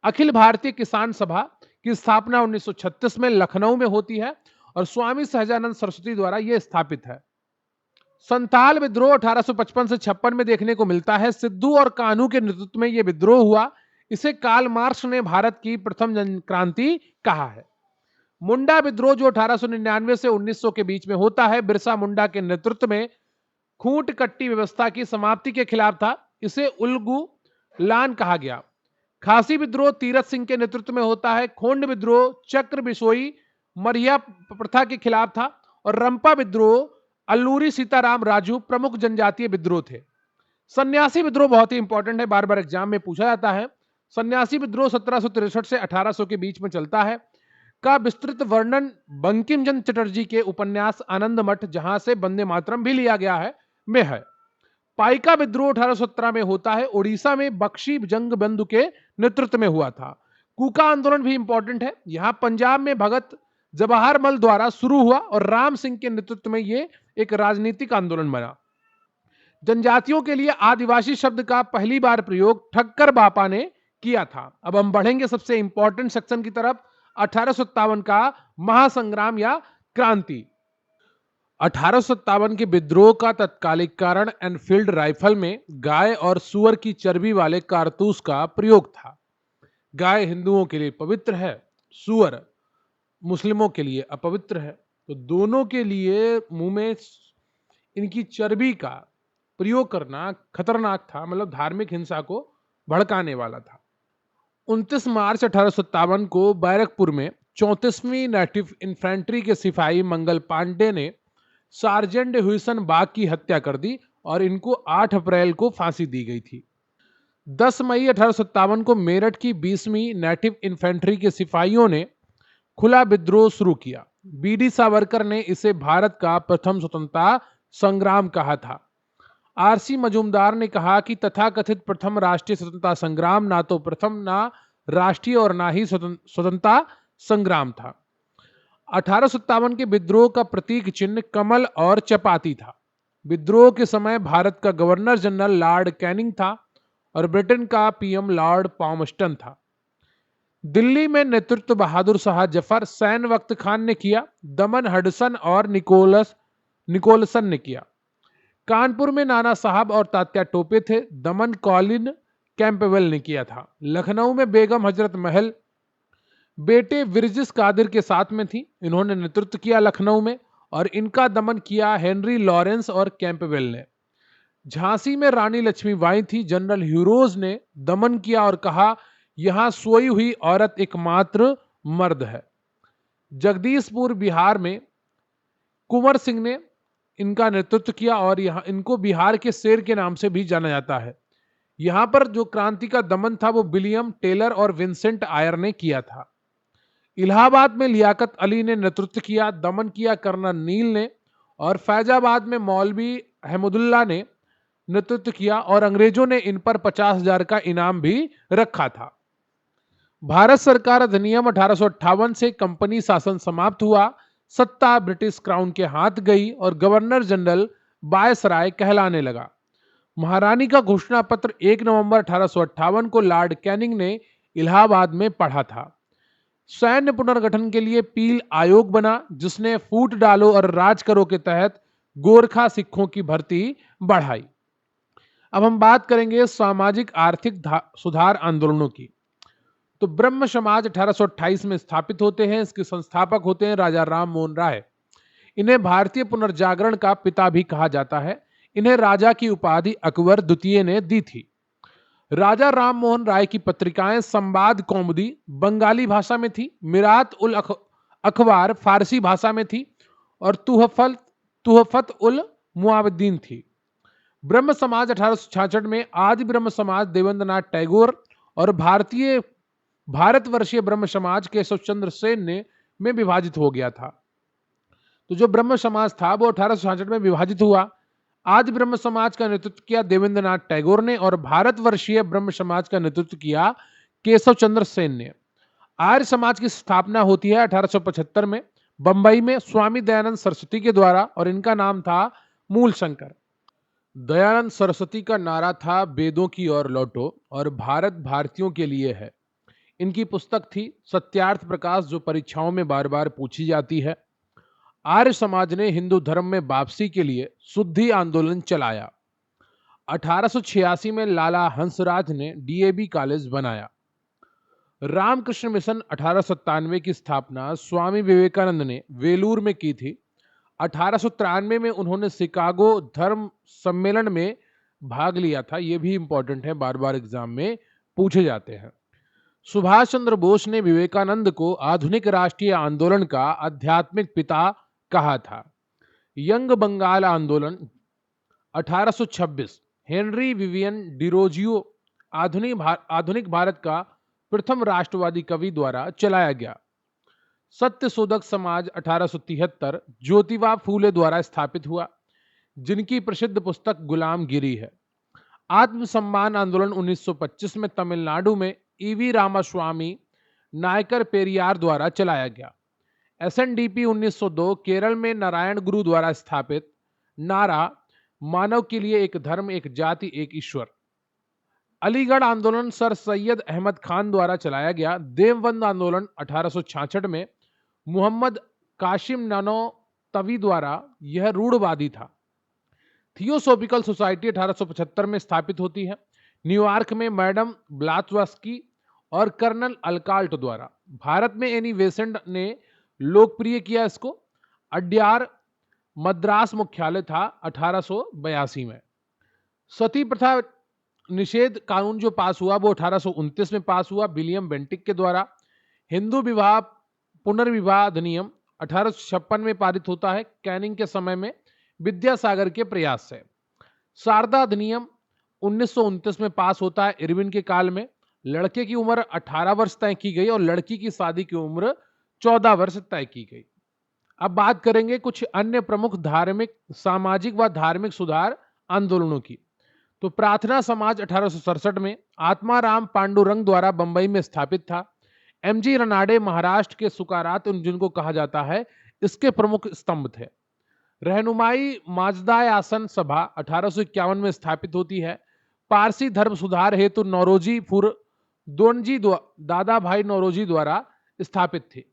अखिल भारतीय किसान सभा की स्थापना 1936 में लखनऊ में होती है और स्वामी सहजानंद सरस्वती द्वारा यह स्थापित है। संताल विद्रोह 1855 से 56 में देखने को मिलता है। सिद्धू और कान्हू के नेतृत्व में यह विद्रोह हुआ। इसे कार्ल मार्क्स ने भारत की प्रथम जन क्रांति कहा है। मुंडा विद्रोह जो 1899 से 1900 के बीच में होता है, बिरसा मुंडा के नेतृत्व में खूंट कट्टी व्यवस्था की समाप्ति के खिलाफ था। इसे उल्गू लान कहा गया। खासी विद्रोह तीरथ सिंह के नेतृत्व में होता है। खोंड विद्रोह चक्र बिशोई मरिया प्रथा के खिलाफ था और रंपा विद्रोह अल्लूरी सीताराम राजू प्रमुख जनजातीय विद्रोह थे। सन्यासी विद्रोह बहुत ही इंपॉर्टेंट है, बार बार एग्जाम में पूछा जाता है। सन्यासी विद्रोह 1763 से 1800 के बीच में चलता है। का विस्तृत वर्णन बंकिम चंद्र चटर्जी के उपन्यास आनंद मठ, जहां से वंदे मातरम भी लिया गया है, में है। पाइका विद्रोह 1817 में होता है। उड़ीसा में बख्शी जंग बंधु के नेतृत्व में हुआ था। कूका आंदोलन भी इंपॉर्टेंट है। यहां पंजाब में भगत जवाहरमल द्वारा शुरू हुआ और राम सिंह के नेतृत्व में यह एक राजनीतिक आंदोलन बना। जनजातियों के लिए आदिवासी शब्द का पहली बार प्रयोग ठक्कर बापा ने किया था। अब हम बढ़ेंगे सबसे इंपॉर्टेंट सेक्शन की तरफ, 1857 का महासंग्राम या क्रांति। 1857 के विद्रोह का तत्कालिक कारण एनफील्ड राइफल में गाय और सुअर की चर्बी वाले कारतूस का प्रयोग था। गाय हिंदुओं के लिए पवित्र है, सुअर मुस्लिमों के लिए अपवित्र है। तो दोनों के लिए मुंह में इनकी चर्बी का प्रयोग करना खतरनाक था, मतलब धार्मिक हिंसा को भड़काने वाला था। 29 मार्च 1857 को बैरकपुर में 34वीं नेटिव इन्फेंट्री के सिपाही मंगल पांडे ने सार्जेंट ह्यूसन बाग की हत्या कर दी और इनको 8 अप्रैल को फांसी दी गई थी। 10 मई 1857 को मेरठ की 20वीं नेटिव इन्फेंट्री के सिपाहियों ने खुला विद्रोह शुरू किया। बीडी सावरकर ने इसे भारत का प्रथम स्वतंत्रता संग्राम कहा था। आरसी मजूमदार ने कहा कि तथाकथित प्रथम राष्ट्रीय स्वतंत्रता संग्राम ना तो प्रथम, ना राष्ट्रीय और ना ही स्वतंत्रता संग्राम था। 1857 के विद्रोह का प्रतीक चिन्ह कमल और चपाती था। विद्रोह के समय भारत का गवर्नर जनरल लॉर्ड कैनिंग था और ब्रिटेन का पीएम लॉर्ड पामस्टन था। दिल्ली में नेतृत्व बहादुर शाह जफर, सैन वक्त खान ने किया। दमन हडसन और निकोलसन ने किया। कानपुर में नाना साहब और तात्या टोपे थे। दमन कॉलिन कैंपबेल ने किया था। लखनऊ में बेगम हजरत महल बेटे विरजिस कादिर के साथ में थी, इन्होंने नेतृत्व किया लखनऊ में, और इनका दमन किया हेनरी लॉरेंस और कैंपबेल ने। झांसी में रानी लक्ष्मीबाई थी, जनरल ह्यूरोज ने दमन किया और कहा यहां सोई हुई औरत एकमात्र मर्द है। जगदीशपुर बिहार में कुंवर सिंह ने इनका नेतृत्व किया और यहां इनको बिहार के शेर के नाम से भी जाना जाता है। यहां पर जो क्रांति का दमन था वो विलियम टेलर और विंसेंट आयर ने किया था। इलाहाबाद में लियाकत अली ने नेतृत्व किया। दमन किया कर्नल नील ने, और फैजाबाद में मौलवी अहमदुल्ला ने नेतृत्व किया और अंग्रेजों ने इन पर 50,000 का इनाम भी रखा था। भारत सरकार अधिनियम 1858 से कंपनी शासन समाप्त हुआ। सत्ता ब्रिटिश क्राउन के हाथ गई और गवर्नर जनरल वायसराय कहलाने लगा। महारानी का घोषणा पत्र 1 नवंबर 1858 को लॉर्ड कैनिंग ने इलाहाबाद में पढ़ा था। सैन्य पुनर्गठन के लिए पील आयोग बना, जिसने फूट डालो और राज करो के तहत गोरखा सिखों की भर्ती बढ़ाई। अब हम बात करेंगे सामाजिक आर्थिक सुधार आंदोलनों की। तो ब्रह्म समाज 1828 में स्थापित होते हैं। इसके संस्थापक होते हैं राजा राम मोहन राय। इन्हें भारतीय पुनर्जागरण का पिता भी कहा जाता है। इन्हें राजा की उपाधि अकबर द्वितीय ने दी थी। राजा राम मोहन राय की पत्रिकाएं संवाद कौमुदी बंगाली भाषा में थी, मिरात उल अखबार फारसी भाषा में थी, और तुहफत उल मुआवद्दीन थी। ब्रह्म समाज 1866 में आदि ब्रह्म समाज देवेंद्रनाथ टैगोर और भारतवर्षीय ब्रह्म समाज केशव चंद्र सेन में विभाजित हो गया था। तो जो ब्रह्म समाज था वो 1866 में विभाजित हुआ। आदि ब्रह्म समाज का नेतृत्व किया देवेंद्रनाथ टैगोर ने और भारतवर्षीय ब्रह्म समाज का नेतृत्व किया केशव चंद्र सेन ने। आर्य समाज की स्थापना होती है 1875 में बंबई में स्वामी दयानंद सरस्वती के द्वारा, और इनका नाम था मूल शंकर। दयानंद सरस्वती का नारा था वेदों की ओर लौटो और भारत भारतीयों के लिए है। इनकी पुस्तक थी सत्यार्थ प्रकाश, जो परीक्षाओं में बार बार पूछी जाती है। आर्य समाज ने हिंदू धर्म में वापसी के लिए शुद्धि आंदोलन चलाया। 1886 में लाला हंसराज ने डीएवी कॉलेज बनाया। रामकृष्ण मिशन 1897 की स्थापना स्वामी विवेकानंद ने वेलूर में की थी। 1893 में उन्होंने शिकागो धर्म सम्मेलन में भाग लिया था। यह भी इंपॉर्टेंट है, बार बार एग्जाम में पूछे जाते हैं। सुभाष चंद्र बोस ने विवेकानंद को आधुनिक राष्ट्रीय आंदोलन का आध्यात्मिक पिता कहा था। यंग बंगाल आंदोलन 1826 हेनरी विवियन डिरोजियो आधुनिक भारत का प्रथम राष्ट्रवादी कवि द्वारा चलाया गया। सत्य शोधक समाज 1873 ज्योतिबा फूले द्वारा स्थापित हुआ, जिनकी प्रसिद्ध पुस्तक गुलामगिरी है। आत्मसम्मान आंदोलन 1925 में तमिलनाडु में ईवी रामास्वामी नायकर पेरियार द्वारा चलाया गया। एसएनडीपी 1902 केरल में नारायण गुरु द्वारा स्थापित। नारा मानव के लिए एक धर्म, एक जाति, एक ईश्वर। अलीगढ़ आंदोलन सर सैयद अहमद खान द्वारा चलाया गया। देवबंद आंदोलन 1866 में मोहम्मद कासिम नानोतवी द्वारा, यह रूढ़वादी था। थियोसॉफिकल सोसाइटी 1875 में स्थापित होती है न्यूयॉर्क में मैडम ब्लात्वास्की और कर्नल अल्काल्ट द्वारा। भारत में एनी बेसेंट ने लोकप्रिय किया इसको। अड्यार मद्रास मुख्यालय था 1882 में। सती प्रथा निषेध कानून जो पास हुआ वो 1829 में पास हुआ विलियम बेंटिक के द्वारा। हिंदू विवाह पुनर्विवाह अधिनियम 1856 में पारित होता है कैनिंग के समय में विद्यासागर के प्रयास से। शारदा अधिनियम 1929 में पास होता है इरविन के काल में। लड़के की उम्र 18 वर्ष तय की गई और लड़की की शादी की उम्र 14 वर्ष तय की गई। अब बात करेंगे कुछ अन्य प्रमुख धार्मिक, सामाजिक व धार्मिक सुधार आंदोलनों की। तो प्रार्थना समाज 1867 में आत्माराम पांडुरंग द्वारा बंबई में स्थापित था। एमजी रनाडे महाराष्ट्र के सुकारात जिनको कहा जाता है इसके प्रमुख स्तंभ थे। रहनुमाई माजदाय आसन सभा 1851 में स्थापित होती है। पारसी धर्म सुधार हेतु नौरोजी दोनजी दादा भाई नौरोजी द्वारा स्थापित थी।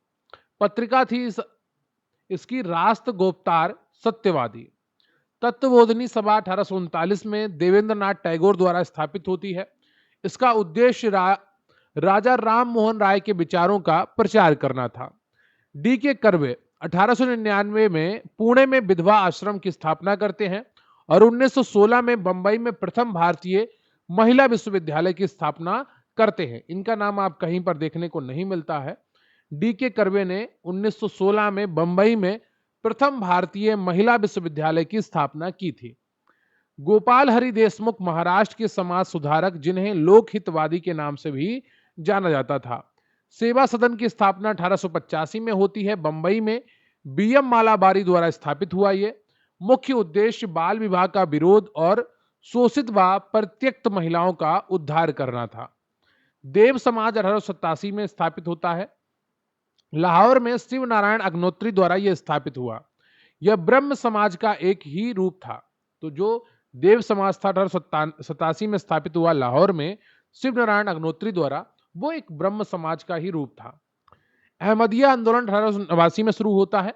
पत्रिका थी इसकी राष्ट्र गोप्तार सत्यवादी। तत्वबोधिनी सभा 1839 में देवेंद्रनाथ टैगोर द्वारा स्थापित होती है। इसका उद्देश्य राजा राम मोहन राय के विचारों का प्रचार करना था। डी के कर्वे 1899 में पुणे में विधवा आश्रम की स्थापना करते हैं और 1916 में बंबई में प्रथम भारतीय महिला विश्वविद्यालय की स्थापना करते हैं। इनका नाम आप कहीं पर देखने को नहीं मिलता है। डी के कर्वे ने 1916 में बंबई में प्रथम भारतीय महिला विश्वविद्यालय की स्थापना की थी। गोपाल हरि देशमुख महाराष्ट्र के समाज सुधारक जिन्हें लोकहितवादी के नाम से भी जाना जाता था। सेवा सदन की स्थापना 1885 में होती है। बंबई में बीएम मालाबारी द्वारा स्थापित हुआ। ये मुख्य उद्देश्य बाल विवाह का विरोध और शोषित व परित्यक्त महिलाओं का उद्धार करना था। देव समाज 1887 में स्थापित होता है। लाहौर में शिव नारायण अग्नोत्री द्वारा यह स्थापित हुआ। यह ब्रह्म समाज का एक ही रूप था। तो जो देव समाज था 1887 में स्थापित हुआ लाहौर में शिव नारायण अग्नोत्री द्वारा, वो एक ब्रह्म समाज का ही रूप था। अहमदिया आंदोलन 1889 में शुरू होता है।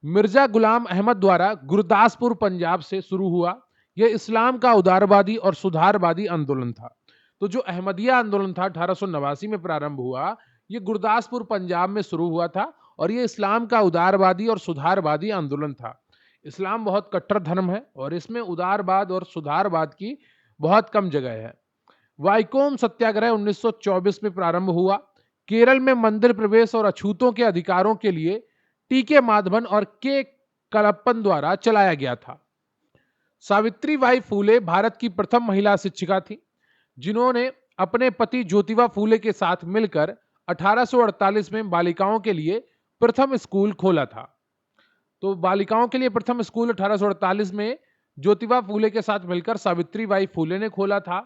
मिर्जा गुलाम अहमद द्वारा गुरदासपुर पंजाब से शुरू हुआ। यह इस्लाम का उदारवादी और सुधारवादी आंदोलन था। तो जो अहमदिया आंदोलन था 1889 में प्रारंभ हुआ, ये गुरदासपुर पंजाब में शुरू हुआ था और ये इस्लाम का उदारवादी और सुधारवादी आंदोलन था। इस्लाम बहुत कट्टर धर्म है और इसमें उदारवाद और सुधारवाद की बहुत कम जगह है। वाइकोम सत्याग्रह 1924 में प्रारंभ हुआ। केरल में मंदिर प्रवेश और अछूतों के अधिकारों के लिए टी.के. माधवन और के. कलप्पन द्वारा चलाया गया था। सावित्रीबाई फूले भारत की प्रथम महिला शिक्षिका थी, जिन्होंने अपने पति ज्योतिबा फूले के साथ मिलकर 1848 में बालिकाओं के लिए प्रथम स्कूल खोला था। तो बालिकाओं के लिए प्रथम स्कूल 1848 में ज्योतिबा फूले के साथ मिलकर सावित्रीबाई फूले ने खोला था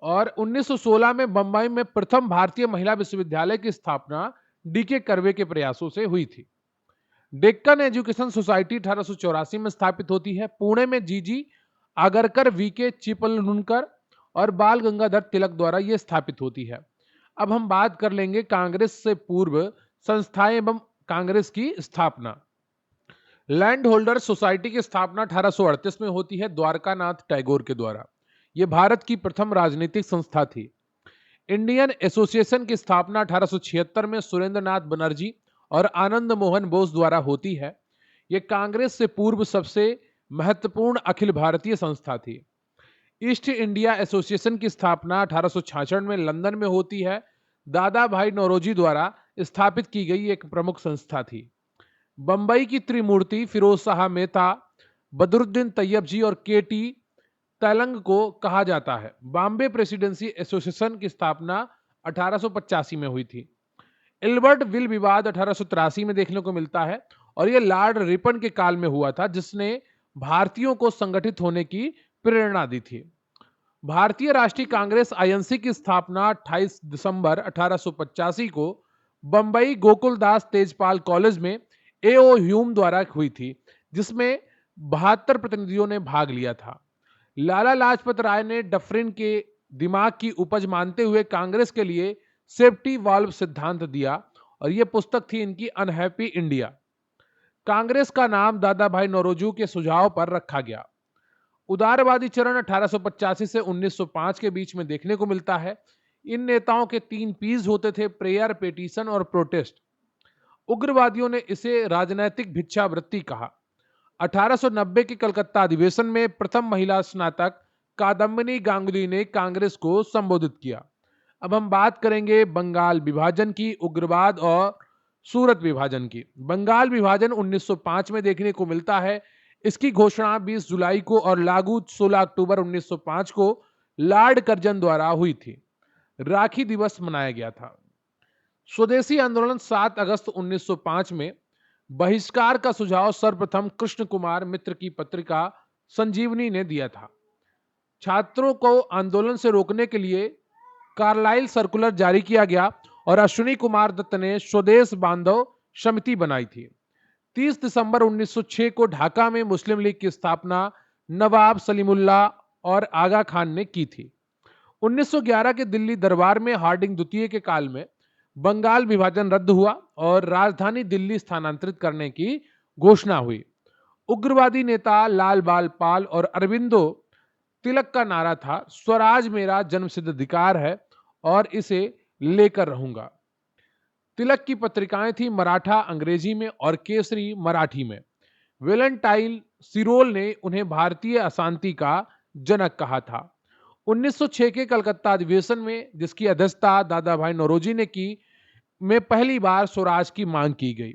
और 1916 में बंबई में प्रथम भारतीय महिला विश्वविद्यालय की स्थापना डी के कर्वे के प्रयासों से हुई थी। डेक्कन एजुकेशन सोसाइटी 1884 में स्थापित होती है। पुणे में जीजी आगरकर, वी.के. चिपलुनकर और बाल गंगाधर तिलक द्वारा यह स्थापित होती है। अब हम बात कर लेंगे कांग्रेस से पूर्व संस्थाएं एवं कांग्रेस की स्थापना। लैंड होल्डर सोसाइटी की स्थापना 1838 में होती है द्वारकानाथ टैगोर के द्वारा। यह भारत की प्रथम राजनीतिक संस्था थी। इंडियन एसोसिएशन की स्थापना 1876 में सुरेंद्र नाथ बनर्जी और आनंद मोहन बोस द्वारा होती है। यह कांग्रेस से पूर्व सबसे महत्वपूर्ण अखिल भारतीय संस्था थी। ईस्ट इंडिया एसोसिएशन की स्थापना 1866 में लंदन में होती है। दादा भाई नौरोजी द्वारा स्थापित की गई एक प्रमुख संस्था थी। बंबई की त्रिमूर्ति फिरोज शाह मेहता, बदरुद्दीन तैयब जी और के.टी. तेलंग को कहा जाता है। बॉम्बे प्रेसिडेंसी एसोसिएशन की स्थापना 1885 में हुई थी। एल्बर्ट विल विवाद 1883 में देखने को मिलता है और यह लॉर्ड रिपन के काल में हुआ था, जिसने भारतीयों को संगठित होने की प्रेरणा दी थी। भारतीय राष्ट्रीय कांग्रेस आईएनसी की स्थापना 28 दिसंबर 1885 को बंबई गोकुलदास तेजपाल कॉलेज में ए.ओ. ह्यूम द्वारा हुई थी, जिसमें 72 प्रतिनिधियों ने भाग लिया था। लाला लाजपत राय ने डफरिन के दिमाग की उपज मानते हुए कांग्रेस के लिए सेफ्टी वाल्व सिद्धांत दिया और यह पुस्तक थी इनकी अनहैप्पी इंडिया। कांग्रेस का नाम दादा भाई नौरोजी के सुझाव पर रखा गया। उदारवादी चरण 1885 से 1905 के बीच में देखने को मिलता है। इन नेताओं के 3 पीस होते थे: प्रेयर, पेटिशन और प्रोटेस्ट। उग्रवादियों ने इसे राजनैतिक भिक्षावृत्ति कहा। 1890 के कलकत्ता अधिवेशन में प्रथम महिला स्नातक कादम्बिनी गांगुली ने कांग्रेस को संबोधित किया। अब हम बात करेंगे बंगाल विभाजन की, उग्रवाद और सूरत विभाजन की। बंगाल विभाजन 1905 में देखने को मिलता है। इसकी घोषणा 20 जुलाई को और लागू 16 अक्टूबर 1905 को लॉर्ड कर्जन द्वारा हुई थी। राखी दिवस मनाया गया था। स्वदेशी आंदोलन 7 अगस्त 1905 में बहिष्कार का सुझाव सर्वप्रथम कृष्ण कुमार मित्र की पत्रिका संजीवनी ने दिया था। छात्रों को आंदोलन से रोकने के लिए कार्लाइल सर्कुलर जारी किया गया और अश्विनी कुमार दत्त ने स्वदेश बांधव समिति बनाई थी। 30 दिसंबर 1906 को ढाका में मुस्लिम लीग की स्थापना नवाब सलीमुल्लाह और आगा खान ने की थी। 1911 के दिल्ली दरबार में हार्डिंग द्वितीय के काल में बंगाल विभाजन रद्द हुआ और राजधानी दिल्ली स्थानांतरित करने की घोषणा हुई। उग्रवादी नेता लाल बाल पाल और अरविंदो तिलक का नारा था, स्वराज मेरा जन्मसिद्ध अधिकार है और इसे लेकर रहूंगा। तिलक की पत्रिकाएं थी मराठा अंग्रेजी में और केसरी मराठी में। वेलेंटाइन सिरोल ने उन्हें भारतीय अशांति का जनक कहा था। 1906 के कलकत्ता अधिवेशन में, जिसकी अध्यक्षता दादा भाई नौरोजी ने की, में पहली बार स्वराज की मांग की गई।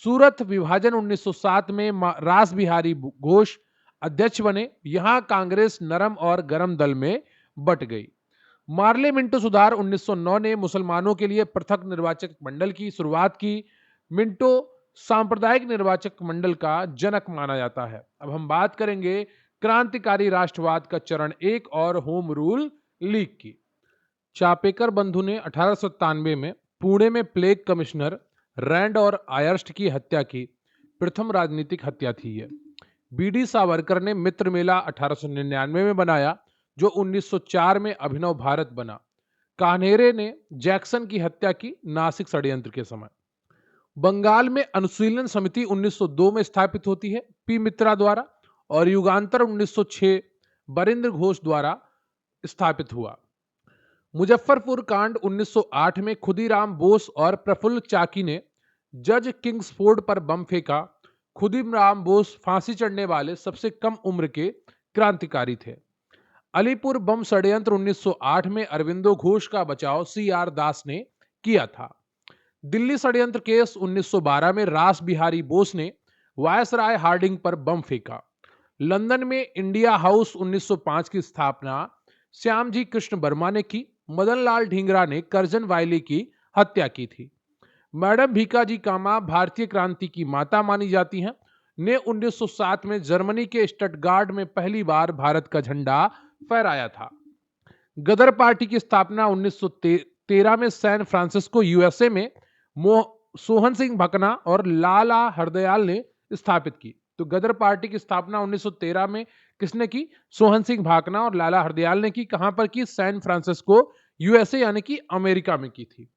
सूरत विभाजन 1907 में रास बिहारी घोष अध्यक्ष बने। यहां कांग्रेस नरम और गरम दल में बट गई। मार्ले मिंटो सुधार 1909 ने मुसलमानों के लिए पृथक निर्वाचक मंडल की शुरुआत की। मिंटो सांप्रदायिक निर्वाचक मंडल का जनक माना जाता है। अब हम बात करेंगे क्रांतिकारी राष्ट्रवाद का चरण 1 और होम रूल लीग की। चापेकर बंधु ने 1897 में पुणे में प्लेग कमिश्नर रैंड और आयर्स्ट की हत्या की। प्रथम राजनीतिक हत्या थी यह। बीडी सावरकर ने मित्र मेला 1899 में बनाया, जो 1904 में अभिनव भारत बना। कान्हेरे ने जैक्सन की हत्या की नासिक षड्यंत्र के समय। बंगाल में अनुशीलन समिति 1902 में स्थापित होती है पी मित्रा द्वारा, और युगांतर 1906 बरिंद्र घोष द्वारा स्थापित हुआ। मुजफ्फरपुर कांड 1908 में खुदीराम बोस और प्रफुल्ल चाकी ने जज किंग्सफोर्ड पर बम फेंका। खुदीराम बोस फांसी चढ़ने वाले सबसे कम उम्र के क्रांतिकारी थे। अलीपुर बम षड्यंत्र 1908 में अरविंदो घोष का बचाव CR दास ने किया था। दिल्ली षड्यंत्र केस 1912 में रास बिहारी बोस ने वायसराय हार्डिंग पर बम फेंका। लंदन में इंडिया हाउस 1905 की स्थापना श्यामजी कृष्ण वर्मा ने की। मदनलाल ढींगरा ने कर्जन वायली की हत्या की थी। मैडम भीकाजी कामा भारतीय क्रांति की माता मानी जाती हैं। ने 1907 में जर्मनी के स्टटगार्ड में पहली बार भारत का झंडा फहराया था। गदर पार्टी की स्थापना 1913 में सैन फ्रांसिस्को USA में सोहन सिंह भकना और लाला हरदयाल ने स्थापित की। तो गदर पार्टी की स्थापना 1913 में किसने की? सोहन सिंह भाकना और लाला हरदयाल ने की। कहां पर की? सैन फ्रांसिस्को USA यानी कि अमेरिका में की थी।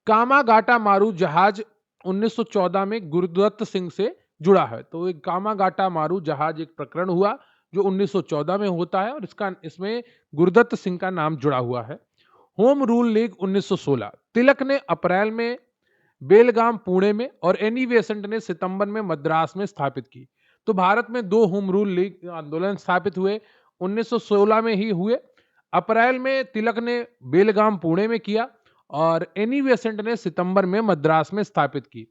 कामागाटा मारू जहाज 1914 में गुरुदत्त सिंह से जुड़ा है। तो एक कामागाटा मारू जहाज एक प्रकरण हुआ जो 1914 में होता है और इसमें गुरुदत्त सिंह का नाम जुड़ा हुआ है। होम रूल लीग 1916 तिलक ने अप्रैल में बेलगाम पुणे में और एनी बेसेंट ने सितंबर में मद्रास में स्थापित की। तो भारत में 2 होम रूल लीग आंदोलन स्थापित हुए, 1916 में ही हुए। अप्रैल में तिलक ने बेलगाम पुणे में किया और एनी बेसेंट ने सितंबर में मद्रास में स्थापित की।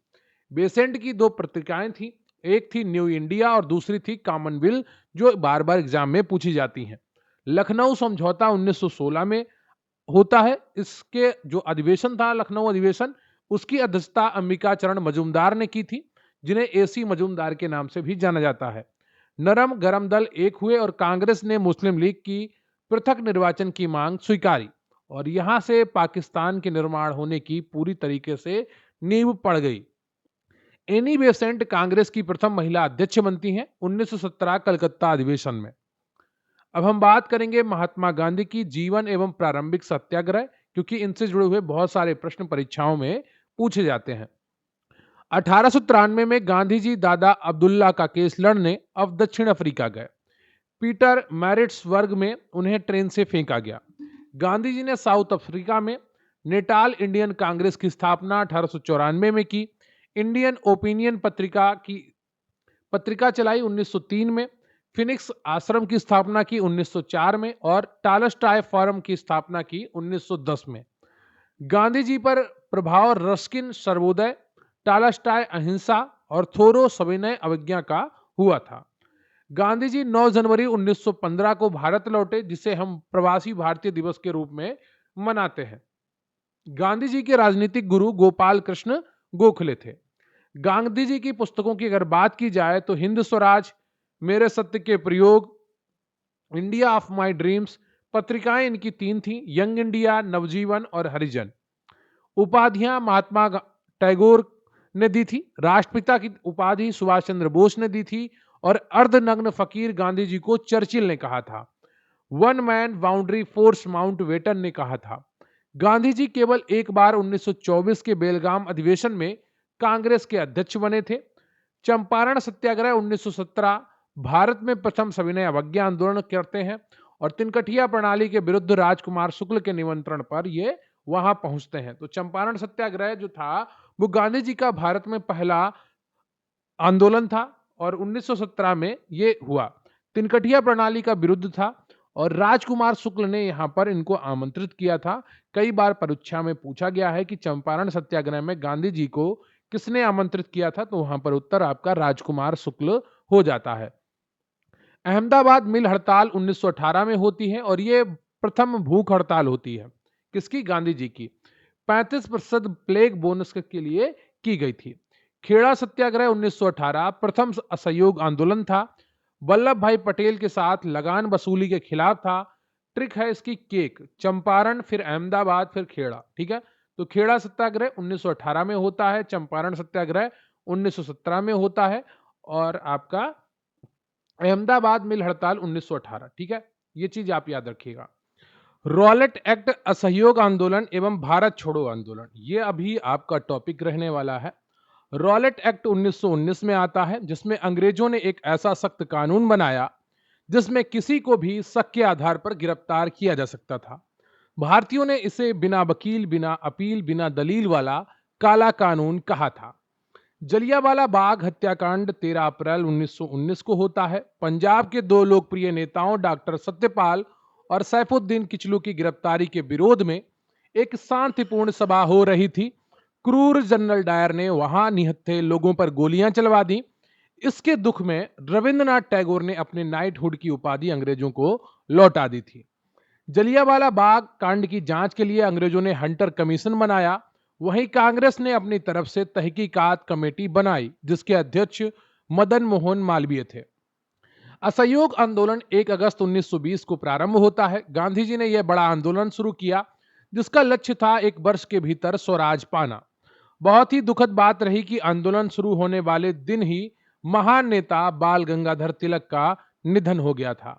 बेसेंट की 2 पत्रिकाएं थी, एक थी न्यू इंडिया और दूसरी थी कॉमनवेल्थ, जो बार बार एग्जाम में पूछी जाती हैं। लखनऊ समझौता 1916 में होता है। इसके जो अधिवेशन था लखनऊ अधिवेशन, उसकी अध्यक्षता अंबिका चरण मजूमदार ने की थी, जिन्हें AC मजूमदार के नाम से भी जाना जाता है। नरम गरम दल एक हुए और कांग्रेस ने मुस्लिम लीग की पृथक निर्वाचन की मांग स्वीकारी और यहां से पाकिस्तान के निर्माण होने की पूरी तरीके से नींव पड़ गई। एनी बेसेंट कांग्रेस की प्रथम महिला अध्यक्ष बनती हैं 1917 कलकत्ता अधिवेशन में। अब हम बात करेंगे महात्मा गांधी की जीवन एवं प्रारंभिक सत्याग्रह, क्योंकि इनसे जुड़े हुए बहुत सारे प्रश्न परीक्षाओं में पूछे जाते हैं। 1893 में गांधी जी दादा अब्दुल्ला का केस लड़ने अब दक्षिण अफ्रीका गए। पीटर मैरिट्सबर्ग में उन्हें ट्रेन से फेंका गया। गांधी जी ने साउथ अफ्रीका में नेटाल इंडियन कांग्रेस की स्थापना 1894 में की। इंडियन ओपिनियन पत्रिका चलाई 1903 में, फिनिक्स आश्रम की स्थापना की 1904 में और टालस्टॉय फोरम की स्थापना की 1910 में। गांधी जी पर प्रभाव रस्किन सर्वोदय, टालस्टॉय अहिंसा और थोरो सविनय अवज्ञा का हुआ था। गांधी जी 9 जनवरी 1915 को भारत लौटे, जिसे हम प्रवासी भारतीय दिवस के रूप में मनाते हैं। गांधी जी के राजनीतिक गुरु गोपाल कृष्ण गोखले थे। गांधी जी की पुस्तकों की अगर बात की जाए तो हिंद स्वराज, मेरे सत्य के प्रयोग, इंडिया ऑफ माय ड्रीम्स पत्रिकाएं इनकी 3 थी। यंग इंडिया, नवजीवन और हरिजन। उपाधियां महात्मा टैगोर ने दी थी। राष्ट्रपिता की उपाधि सुभाष चंद्र बोस ने दी थी और अर्धनग्न फकीर गांधी जी को चर्चिल ने कहा था। One man boundary force Mountbatten ने कहा था। गांधी जी केवल एक बार 1924 के बेलगाम अधिवेशन में कांग्रेस के अध्यक्ष बने थे। चंपारण सत्याग्रह 1917 भारत में प्रथम सविनय अवज्ञा आंदोलन करते हैं और तिनकठिया प्रणाली के विरुद्ध राजकुमार शुक्ल के निमंत्रण पर ये वहां पहुंचते हैं। तो चंपारण सत्याग्रह जो था वो गांधी जी का भारत में पहला आंदोलन था और 1917 में ये हुआ। तिनकठिया प्रणाली का विरुद्ध था और राजकुमार शुक्ल ने यहां पर इनको आमंत्रित किया था। कई बार परीक्षा में पूछा गया है कि चंपारण सत्याग्रह में गांधी जी को किसने आमंत्रित किया था, तो वहां पर उत्तर आपका राजकुमार शुक्ल हो जाता है। अहमदाबाद मिल हड़ताल 1918 में होती है और ये प्रथम भूख हड़ताल होती है। किसकी? गांधी जी की। 35% प्लेग बोनस के लिए की गई थी। खेड़ा सत्याग्रह 1918 प्रथम असहयोग आंदोलन था। वल्लभ भाई पटेल के साथ लगान वसूली के खिलाफ था। ट्रिक है इसकी केक, चंपारण फिर अहमदाबाद फिर खेड़ा। ठीक है, तो खेड़ा सत्याग्रह 1918 में होता है, चंपारण सत्याग्रह 1917 में होता है और आपका अहमदाबाद मिल हड़ताल 1918। ठीक है, ये चीज आप याद रखिएगा। रॉलेट एक्ट असहयोग आंदोलन एवं भारत छोड़ो आंदोलन, ये अभी आपका टॉपिक रहने वाला है। रॉलेट एक्ट 1919 में आता है, जिसमें अंग्रेजों ने एक ऐसा सख्त कानून बनाया जिसमें किसी को भी शक के आधार पर गिरफ्तार किया जा सकता था। भारतीयों ने इसे बिना वकील, बिना अपील, बिना दलील वाला काला कानून कहा था। जलियांवाला बाग हत्याकांड 13 अप्रैल 1919 को होता है। पंजाब के दो लोकप्रिय नेताओं डॉक्टर सत्यपाल और सैफुद्दीन किचलू की गिरफ्तारी के विरोध में एक शांतिपूर्ण सभा हो रही थी। क्रूर जनरल डायर ने वहां निहत्थे लोगों पर गोलियां चलवा दी। इसके दुख में रविंद्रनाथ टैगोर ने अपने नाइटहुड की उपाधि अंग्रेजों को लौटा दी थी। जलियांवाला बाग कांड की जांच के लिए अंग्रेजों ने हंटर कमीशन बनाया। वहीं कांग्रेस ने अपनी तरफ से तहकीकात कमेटी बनाई, जिसके अध्यक्ष मदन मोहन मालवीय थे। असहयोग आंदोलन 1 अगस्त 1920 को प्रारंभ होता है। गांधी जी ने यह बड़ा आंदोलन शुरू किया, जिसका लक्ष्य था 1 वर्ष के भीतर स्वराज पाना। बहुत ही दुखद बात रही कि आंदोलन शुरू होने वाले दिन ही महान नेता बाल गंगाधर तिलक का निधन हो गया था।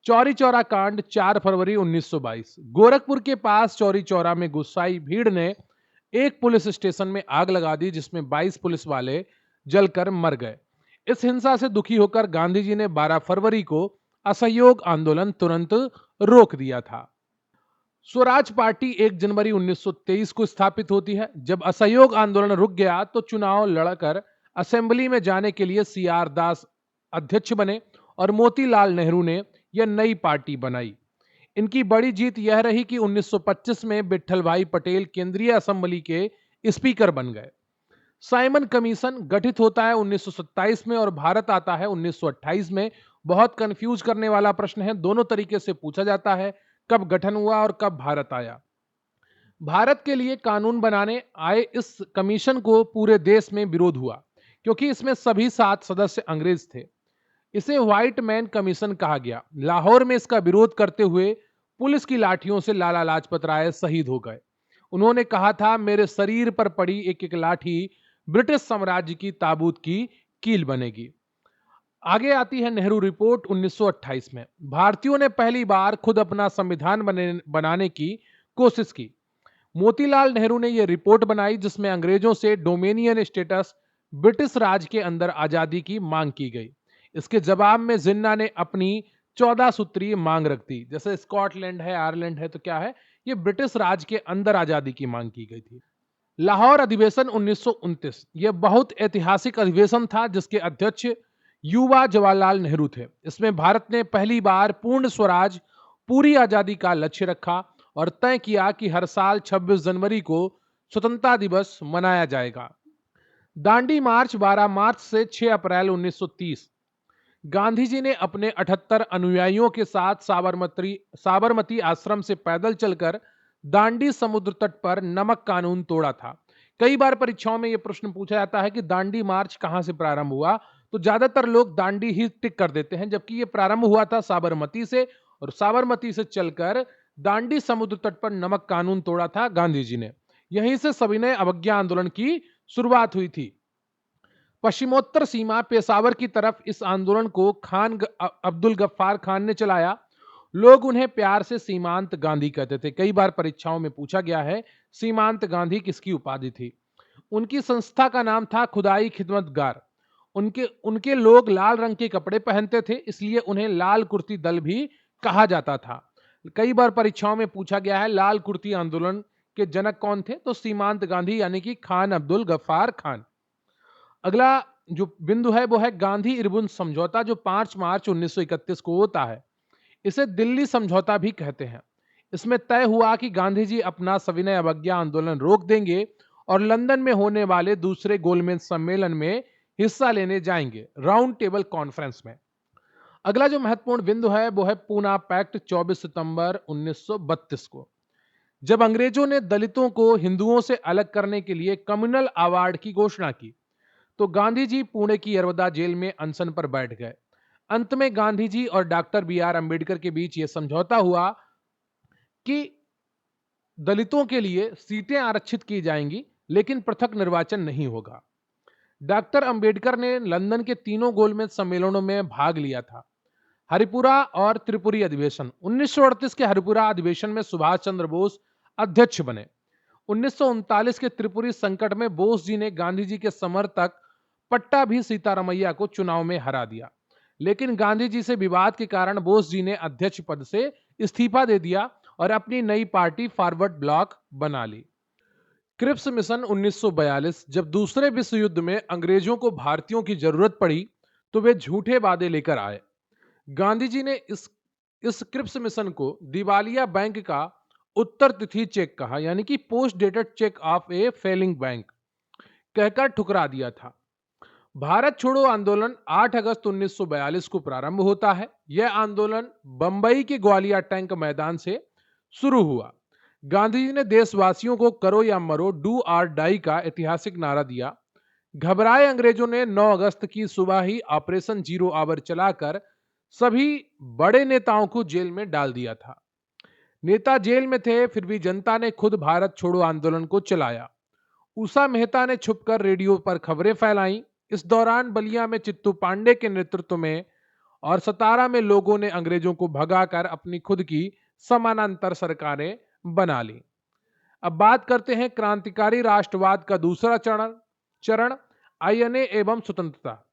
चौरी चौरा कांड 4 फरवरी 1922। गोरखपुर के पास चौरी चौरा में गुस्साई भीड़ ने एक पुलिस स्टेशन में आग लगा दी, जिसमें 22 पुलिस वाले जलकर मर गए। इस हिंसा से दुखी होकर गांधी जी ने 12 फरवरी को असहयोग आंदोलन तुरंत रोक दिया था। स्वराज पार्टी 1 जनवरी 1923 को स्थापित होती है। जब असहयोग आंदोलन रुक गया तो चुनाव लड़कर असेंबली में जाने के लिए CR दास अध्यक्ष बने और मोतीलाल नेहरू ने यह नई पार्टी बनाई। इनकी बड़ी जीत यह रही कि 1925 में विट्ठल भाई पटेल केंद्रीय असेंबली के स्पीकर बन गए। साइमन कमीशन गठित होता है 1927 में और भारत आता है 1928 में। बहुत कंफ्यूज करने वाला प्रश्न है, दोनों तरीके से पूछा जाता है, कब गठन हुआ और कब भारत आया। भारत के लिए कानून बनाने आए इस कमीशन को पूरे देश में विरोध हुआ, क्योंकि इसमें सभी 7 सदस्य अंग्रेज थे। इसे व्हाइट मैन कमीशन कहा गया। लाहौर में इसका विरोध करते हुए पुलिस की लाठियों से लाला लाजपत राय शहीद हो गए। उन्होंने कहा था, मेरे शरीर पर पड़ी एक एक लाठी ब्रिटिश साम्राज्य की ताबूत की कील बनेगी। आगे आती है नेहरू रिपोर्ट 1928 में। भारतीयों ने पहली बार खुद अपना संविधान बनाने की कोशिश की। मोतीलाल नेहरू ने यह रिपोर्ट बनाई, जिसमें अंग्रेजों से डोमेनियन स्टेटस, ब्रिटिश राज के अंदर आजादी की मांग की गई। इसके जवाब में जिन्ना ने अपनी 14 सूत्रीय मांग रख दी। जैसे स्कॉटलैंड है, आयरलैंड है, तो क्या है, ये ब्रिटिश राज के अंदर आजादी की मांग की गई थी। लाहौर अधिवेशन 1929 यह बहुत ऐतिहासिक अधिवेशन था जिसके अध्यक्ष युवा जवाहरलाल नेहरू थे। इसमें भारत ने पहली बार पूर्ण स्वराज, पूरी आजादी का लक्ष्य रखा और तय किया कि हर साल 26 जनवरी को स्वतंत्रता दिवस मनाया जाएगा। दांडी मार्च 12 मार्च से 6 अप्रैल 1930। गांधी जी ने अपने 78 अनुयायियों के साथ साबरमती आश्रम से पैदल चलकर दांडी समुद्र तट पर नमक कानून तोड़ा था। कई बार परीक्षाओं में यह प्रश्न पूछा जाता है कि दांडी मार्च कहां से प्रारंभ हुआ, तो ज्यादातर लोग दांडी ही टिक कर देते हैं, जबकि यह प्रारंभ हुआ था साबरमती से, और साबरमती से चलकर दांडी समुद्र तट पर नमक कानून तोड़ा था गांधी जी ने। यहीं से सविनय अवज्ञा आंदोलन की शुरुआत हुई थी। पश्चिमोत्तर सीमा पेशावर की तरफ इस आंदोलन को अब्दुल गफ्फार खान ने चलाया। लोग उन्हें प्यार से सीमांत गांधी कहते थे। कई बार परीक्षाओं में पूछा गया है सीमांत गांधी किसकी उपाधि थी। उनकी संस्था का नाम था खुदाई खिदमतगार। उनके उनके लोग लाल रंग के कपड़े पहनते थे, इसलिए उन्हें लाल कुर्ती दल भी कहा जाता था। कई बार परीक्षाओं में पूछा गया है लाल कुर्ती आंदोलन के जनक कौन थे, तो सीमांत गांधी यानी कि खान अब्दुल गफ्फार खान। अगला जो बिंदु है वो है गांधी इरविन समझौता, जो 5 मार्च 1931 को होता है। इसे दिल्ली समझौता भी कहते हैं। इसमें तय हुआ कि गांधी जी अपना सविनय अवज्ञा आंदोलन रोक देंगे और लंदन में होने वाले दूसरे गोलमेज सम्मेलन में हिस्सा लेने जाएंगे, राउंड टेबल कॉन्फ्रेंस में। अगला जो महत्वपूर्ण बिंदु है वो है पूना पैक्ट 24 सितंबर 1932 को, जब अंग्रेजों ने दलितों को हिंदुओं से अलग करने के लिए कम्युनल अवार्ड की घोषणा की, तो गांधी जी पुणे की यरवदा जेल में अनशन पर बैठ गए। अंत में गांधी जी और डॉक्टर बी आर अम्बेडकर के बीच यह समझौता हुआ कि दलितों के लिए सीटें आरक्षित की जाएंगी, लेकिन पृथक निर्वाचन नहीं होगा। डॉक्टर अंबेडकर ने लंदन के तीनों गोलमेज सम्मेलनों में भाग लिया था। हरिपुरा और त्रिपुरी अधिवेशन 1938 के हरिपुरा अधिवेशन में सुभाष चंद्र बोस अध्यक्ष बने। 1939 के त्रिपुरी संकट में बोस जी ने गांधी जी के समर्थक पट्टाभी सीतारामैया को चुनाव में हरा दिया, लेकिन गांधी जी से विवाद के कारण बोस जी ने अध्यक्ष पद से इस्तीफा दे दिया और अपनी नई पार्टी फॉरवर्ड ब्लॉक बना ली। Cripps mission 1942। जब दूसरे विश्व युद्ध में अंग्रेजों को भारतीयों की जरूरत पड़ी तो वे झूठे वादे लेकर आए। गांधी जी ने इस क्रिप्स मिशन को दिवालिया बैंक का उत्तर तिथि चेक कहा, यानी कि post dated cheque of a failing bank कहकर ठुकरा दिया था। भारत छोड़ो आंदोलन 8 अगस्त 1942 को प्रारंभ होता है। यह आंदोलन बंबई के ग्वालियर टैंक मैदान से शुरू हुआ। गांधी जी ने देशवासियों को करो या मरो, डू और डाई का ऐतिहासिक नारा दिया। घबराए अंग्रेजों ने 9 अगस्त की सुबह ही ऑपरेशन जीरो आवर चलाकर सभी बड़े नेताओं को जेल में डाल दिया था। नेता जेल में थे, फिर भी जनता ने खुद भारत छोड़ो आंदोलन को चलाया। उषा मेहता ने छुपकर रेडियो पर खबरें फैलाई। इस दौरान बलिया में चित्तू पांडे के नेतृत्व में और सतारा में लोगों ने अंग्रेजों को भगाकर अपनी खुद की समानांतर सरकारें बना ली। अब बात करते हैं क्रांतिकारी राष्ट्रवाद का दूसरा चरण आईएनए एवं स्वतंत्रता।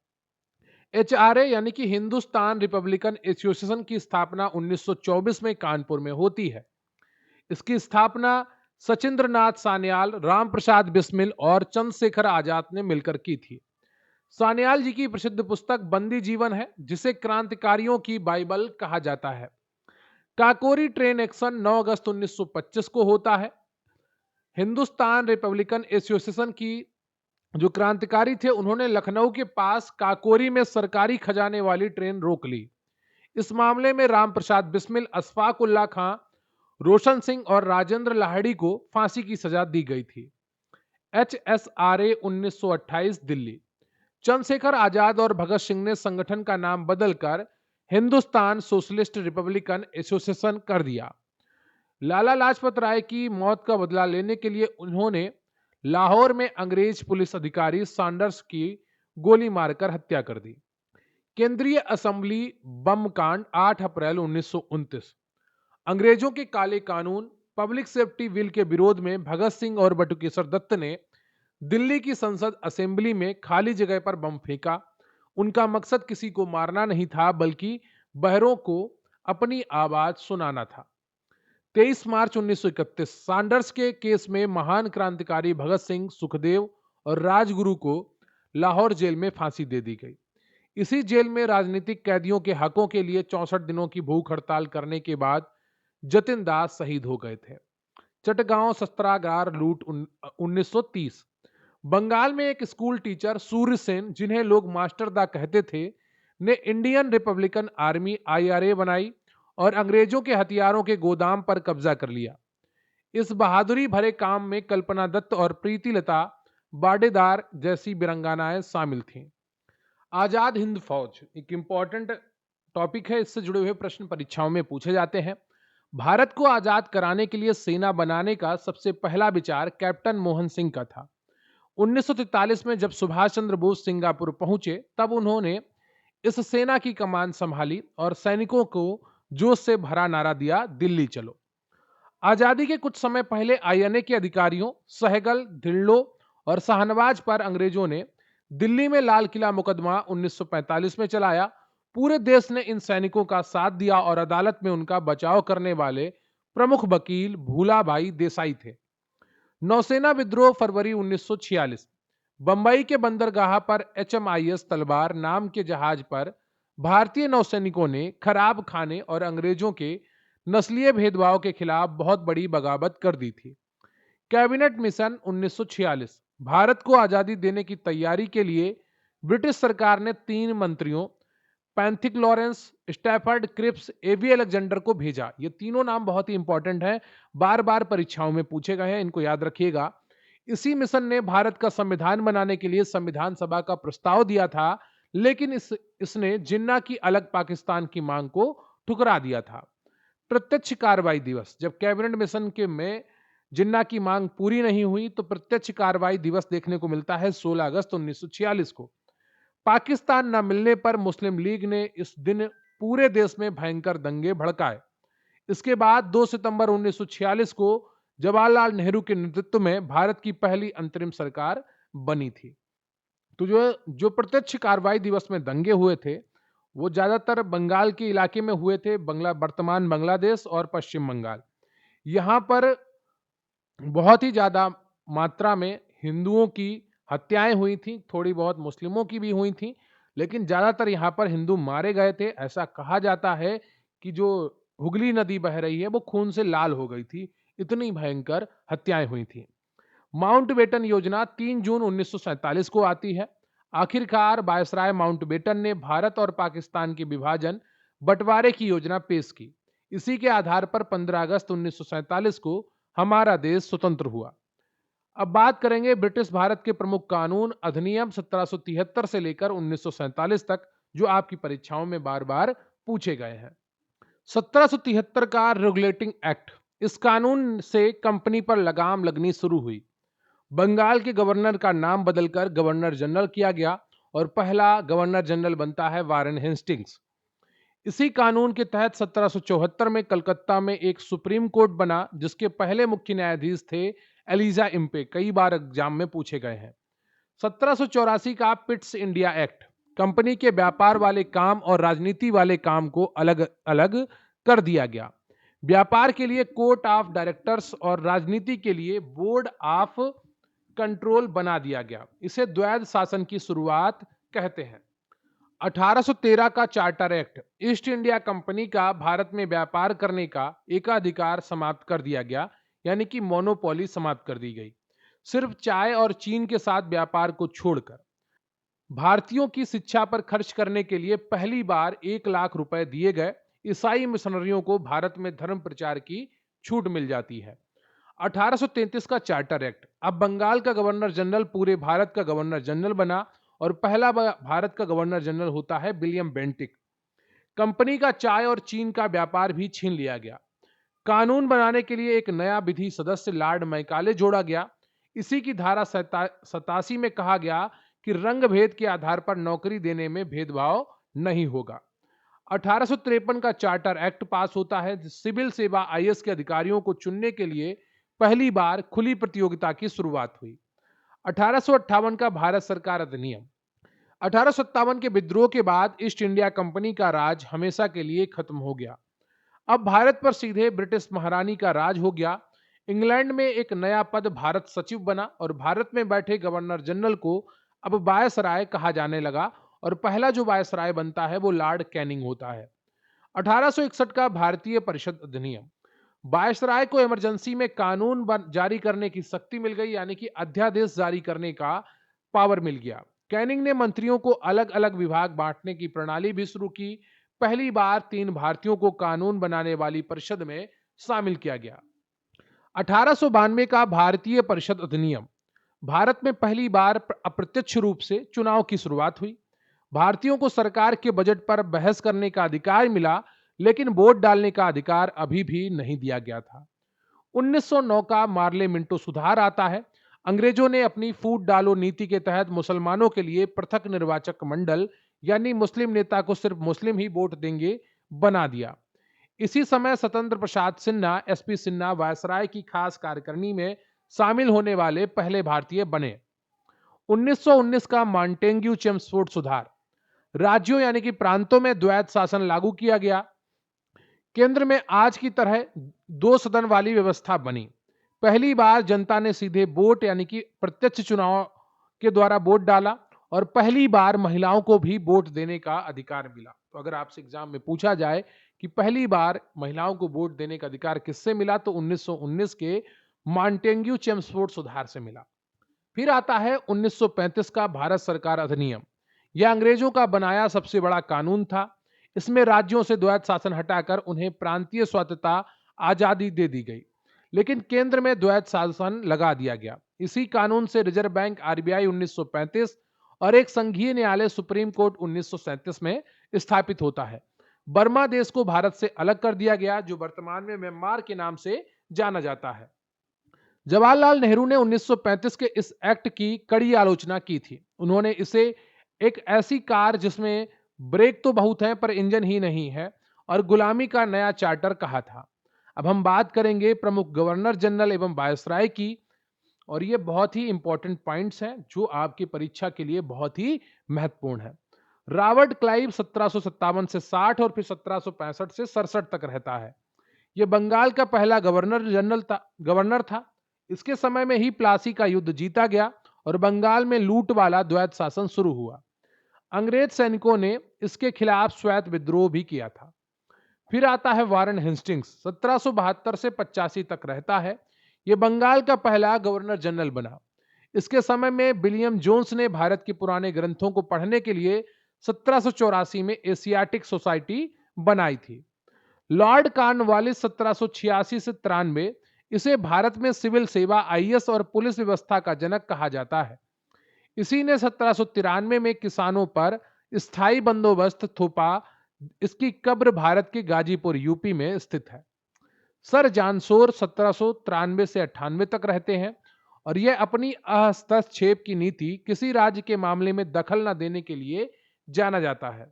एचआरए यानी कि हिंदुस्तान रिपब्लिकन एसोसिएशन की स्थापना 1924 में कानपुर में होती है। इसकी स्थापना सचिंद्र नाथ सान्याल, राम प्रसाद बिस्मिल और चंद्रशेखर आजाद ने मिलकर की थी। सान्याल जी की प्रसिद्ध पुस्तक बंदी जीवन है, जिसे क्रांतिकारियों की बाइबल कहा जाता है। काकोरी ट्रेन एक्शन 9 अगस्त 1925 को होता है। हिंदुस्तान रिपब्लिकन एसोसिएशन की जो क्रांतिकारी थे, उन्होंने लखनऊ के पास काकोरी में सरकारी खजाने वाली ट्रेन रोक ली। इस मामले में राम प्रसाद बिस्मिल, अशफाक उल्लाह खां, रोशन सिंह और राजेंद्र लाहिड़ी को फांसी की सजा दी गई थी। HSRA 1928 दिल्ली। चंद्रशेखर आजाद और भगत सिंह ने संगठन का नाम बदलकर हिंदुस्तान सोशलिस्ट रिपब्लिकन एसोसिएशन कर दिया। लाला लाजपत राय की मौत का बदला लेने के लिए उन्होंने लाहौर में अंग्रेज पुलिस अधिकारी सैंडर्स की गोली मारकर हत्या कर दी। केंद्रीय असेंबली बम कांड 8 अप्रैल 1929। अंग्रेजों के काले कानून पब्लिक सेफ्टी बिल के विरोध में भगत सिंह और बटुकेश्वर दत्त ने दिल्ली की संसद असेंबली में खाली जगह पर बम फेंका। उनका मकसद किसी को मारना नहीं था, बल्कि बहरों को अपनी आवाज सुनाना था। 23 मार्च 1931 सैंडर्स के केस में महान क्रांतिकारी भगत सिंह, सुखदेव और राजगुरु को लाहौर जेल में फांसी दे दी गई। इसी जेल में राजनीतिक कैदियों के हकों के लिए 64 दिनों की भूख हड़ताल करने के बाद जतिन दास शहीद हो गए थे। चटगांव शस्त्रागार लूट 1930। बंगाल में एक स्कूल टीचर सूर्य सेन, जिन्हें लोग मास्टर दा कहते थे, ने इंडियन रिपब्लिकन आर्मी IRA बनाई और अंग्रेजों के हथियारों के गोदाम पर कब्जा कर लिया। इस बहादुरी भरे काम में कल्पना दत्त और प्रीति लता बाडेदार जैसी वीरंगनाएं शामिल थीं। आजाद हिंद फौज एक इंपॉर्टेंट टॉपिक है। इससे जुड़े हुए प्रश्न परीक्षाओं में पूछे जाते हैं। भारत को आजाद कराने के लिए सेना बनाने का सबसे पहला विचार कैप्टन मोहन सिंह का था। 1943 में जब सुभाष चंद्र बोस सिंगापुर पहुंचे, तब उन्होंने इस सेना की कमान संभाली और सैनिकों को जोश से भरा नारा दिया, दिल्ली चलो। आजादी के कुछ समय पहले INA के अधिकारियों सहगल, धिल्लो और शाहनवाज पर अंग्रेजों ने दिल्ली में लाल किला मुकदमा 1945 में चलाया। पूरे देश ने इन सैनिकों का साथ दिया और अदालत में उनका बचाव करने वाले प्रमुख वकील भूलाभाई देसाई थे। नौसेना विद्रोह फरवरी 1946। बंबई के बंदरगाह पर HMIS तलवार नाम के जहाज पर भारतीय नौसैनिकों ने खराब खाने और अंग्रेजों के नस्लीय भेदभाव के खिलाफ बहुत बड़ी बगावत कर दी थी। Cabinet mission 1946। भारत को आजादी देने की तैयारी के लिए ब्रिटिश सरकार ने 3 मंत्रियों Pethick Lawrence, Stafford Cripps, AB Alexander को भेजा। ये तीनों नाम बहुत ही इंपॉर्टेंट हैं, बार बार परीक्षाओं में पूछे गए हैं, इनको याद रखिएगा। इसी मिशन ने भारत का संविधान बनाने के लिए संविधान सभा का प्रस्ताव दिया था, लेकिन इसने जिन्ना की अलग पाकिस्तान की मांग को ठुकरा दिया था। प्रत्यक्ष कार्रवाई दिवस, जब कैबिनेट मिशन के में जिन्ना की मांग पूरी नहीं हुई तो प्रत्यक्ष कार्रवाई दिवस देखने को मिलता है 16 अगस्त 1946 को। पाकिस्तान न मिलने पर मुस्लिम लीग ने इस दिन पूरे देश में भयंकर दंगे भड़काए। इसके बाद 2 सितंबर 1946 को जवाहरलाल नेहरू के नेतृत्व में भारत की पहली अंतरिम सरकार बनी थी। तो जो प्रत्यक्ष कार्रवाई दिवस में दंगे हुए थे, वो ज्यादातर बंगाल के इलाके में हुए थे, वर्तमान बांग्लादेश और पश्चिम बंगाल। यहाँ पर बहुत ही ज्यादा मात्रा में हिंदुओं की हत्याएं हुई थी, थोड़ी बहुत मुस्लिमों की भी हुई थी, लेकिन ज्यादातर यहाँ पर हिंदू मारे गए थे। ऐसा कहा जाता है कि जो हुगली नदी बह रही है वो खून से लाल हो गई थी, इतनी भयंकर हत्याएं हुई थी। माउंटबेटन योजना 3 जून 1947 को आती है। आखिरकार वायसराय माउंटबेटन ने भारत और पाकिस्तान के विभाजन बंटवारे की योजना पेश की। इसी के आधार पर 15 अगस्त 1947 को हमारा देश स्वतंत्र हुआ। अब बात करेंगे ब्रिटिश भारत के प्रमुख कानून अधिनियम 1773 से लेकर 1947 तक, जो आपकी परीक्षाओं में बार बार पूछे गए हैं। 1773 का रेगुलेटिंग एक्ट, इस कानून से कंपनी पर लगाम लगनी शुरू हुई। बंगाल के गवर्नर का नाम बदलकर गवर्नर जनरल किया गया और पहला गवर्नर जनरल बनता है वारेन हेस्टिंग्स। इसी कानून के तहत 1774 में कलकत्ता में एक सुप्रीम कोर्ट बना, जिसके पहले मुख्य न्यायाधीश थे एलिजा इम्पे, कई बार एग्जाम में पूछे गए हैं। 1784 का पिट्स इंडिया एक्ट, कंपनी के व्यापार वाले काम और राजनीति वाले काम को अलग अलग कर दिया गया। व्यापार के लिए कोर्ट ऑफ डायरेक्टर्स और राजनीति के लिए बोर्ड ऑफ कंट्रोल बना दिया गया। इसे द्वैध शासन की शुरुआत कहते हैं। 1813 का charter act, east India company का भारत में व्यापार करने का एकाधिकार समाप्त कर दिया गया, यानी कि मोनोपोली समाप्त कर दी गई। सिर्फ चाय और चीन के साथ व्यापार को छोड़कर भारतीयों की शिक्षा पर खर्च करने के लिए पहली बार 1 लाख रुपए दिए गए। ईसाई मिशनरियों को भारत में धर्म प्रचार की छूट मिल जाती है। 1833 का चार्टर एक्ट, अब बंगाल का गवर्नर जनरल पूरे भारत का गवर्नर जनरल बना और पहला भारत का गवर्नर जनरल होता है विलियम बेंटिक। कंपनी का चाय और चीन का व्यापार भी छीन लिया गया। कानून बनाने के लिए एक नया विधि सदस्य लॉर्ड मैकाले जोड़ा गया। इसी की धारा 87 में कहा गया कि रंग भेद के आधार पर नौकरी देने में भेदभाव नहीं होगा। 1853 का चार्टर एक्ट पास होता है। सिविल सेवा IAS के अधिकारियों को चुनने के लिए पहली बार खुली प्रतियोगिता की शुरुआत हुई। 1858 का भारत सरकार अधिनियम, 1857 के विद्रोह के बाद ईस्ट इंडिया कंपनी का राज हमेशा के लिए खत्म हो गया। अब भारत पर सीधे ब्रिटिश महारानी का राज हो गया। इंग्लैंड में एक नया पद भारत सचिव बना और भारत में बैठे गवर्नर जनरल को अब वायसराय कहा जाने लगा और पहला जो वायसराय बनता है वो लॉर्ड कैनिंग होता है। 1861 का भारतीय परिषद अधिनियम, वायसराय को इमरजेंसी में कानून जारी करने की शक्ति मिल गई, यानी कि अध्यादेश जारी करने का पावर मिल गया। कैनिंग ने मंत्रियों को अलग अलग विभाग बांटने की प्रणाली भी शुरू की। पहली बार 3 भारतीयों को कानून बनाने वाली परिषद में शामिल किया गया। 1892 का भारतीय परिषद अधिनियम, भारत में पहली बार अप्रत्यक्ष रूप से चुनाव की शुरुआत हुई। भारतीयों को सरकार के बजट पर बहस करने का अधिकार मिला, लेकिन वोट डालने का अधिकार अभी भी नहीं दिया गया था। 1909 का मार्ले मिंटो सुधार आता है। अंग्रेजों ने अपनी फूट डालो नीति के तहत मुसलमानों के लिए पृथक निर्वाचक मंडल, यानी मुस्लिम नेता को सिर्फ मुस्लिम ही वोट देंगे, बना दिया। इसी समय स्वतंत्र प्रसाद सिन्हा, एसपी सिन्हा वायसराय की खास कार्यकारिणी में शामिल होने वाले पहले भारतीय बने। 1919 का मॉन्टेग्यू चेम्सफोर्ड सुधार, राज्यों यानी कि प्रांतों में द्वैत शासन लागू किया गया। केंद्र में आज की तरह 2 सदन वाली व्यवस्था बनी। पहली बार जनता ने सीधे वोट यानी कि प्रत्यक्ष चुनाव के द्वारा वोट डाला और पहली बार महिलाओं को भी वोट देने का अधिकार मिला। तो अगर आपसे एग्जाम में पूछा जाए कि पहली बार महिलाओं को वोट देने का अधिकार किससे मिला, तो 1919 के मॉन्टेग्यू चेम्सफोर्ड सुधार से मिला। फिर आता है 1935 का भारत सरकार अधिनियम। यह अंग्रेजों का बनाया सबसे बड़ा कानून था। इसमें राज्यों से द्वैत शासन हटाकर उन्हें प्रांतीय स्वायत्तता, आजादी दे दी गई, लेकिन केंद्र में द्वैत शासन लगा दिया गया। इसी कानून से रिजर्व बैंक आरबीआई 1935 और एक संघीय न्यायालय सुप्रीम कोर्ट 1937 में स्थापित होता है। बर्मा देश को भारत से अलग कर दिया गया, जो वर्तमान में म्यांमार के नाम से जाना जाता है। जवाहरलाल नेहरू ने 1935 के इस एक्ट की कड़ी आलोचना की थी। उन्होंने इसे एक ऐसी कार जिसमें ब्रेक तो बहुत हैं पर इंजन ही नहीं है और गुलामी का नया चार्टर कहा था। अब हम बात करेंगे प्रमुख गवर्नर जनरल एवं वायसराय की, और ये बहुत ही इंपॉर्टेंट पॉइंट्स हैं जो आपकी परीक्षा के लिए बहुत ही महत्वपूर्ण है। रॉबर्ट क्लाइव 1757 से 60 और फिर 1765 से 67 तक रहता है। यह बंगाल का पहला गवर्नर था। इसके समय में ही प्लासी का युद्ध जीता गया और बंगाल में लूट वाला द्वैत शासन शुरू हुआ। अंग्रेज सैनिकों ने इसके खिलाफ श्वेत विद्रोह भी किया था। फिर आता है वारन हेस्टिंग्स, 1772 से 85 तक रहता है। यह बंगाल का पहला गवर्नर जनरल बना। इसके समय में विलियम जोन्स ने भारत के पुराने ग्रंथों को पढ़ने के लिए 1784 में एशियाटिक सोसाइटी बनाई थी। लॉर्ड कॉर्नवालिस 1786 से 93, इसे भारत में सिविल सेवा, आईएएस और पुलिस व्यवस्था का जनक कहा जाता है। इसी ने 1793 में किसानों पर स्थायी बंदोबस्त थोपा। इसकी कब्र भारत के गाजीपुर यूपी में स्थित है। सर जानशोर 1793 से 98 तक रहते हैं और यह अपनी हस्तक्षेप की नीति, किसी राज्य के मामले में दखल न देने के लिए जाना जाता है।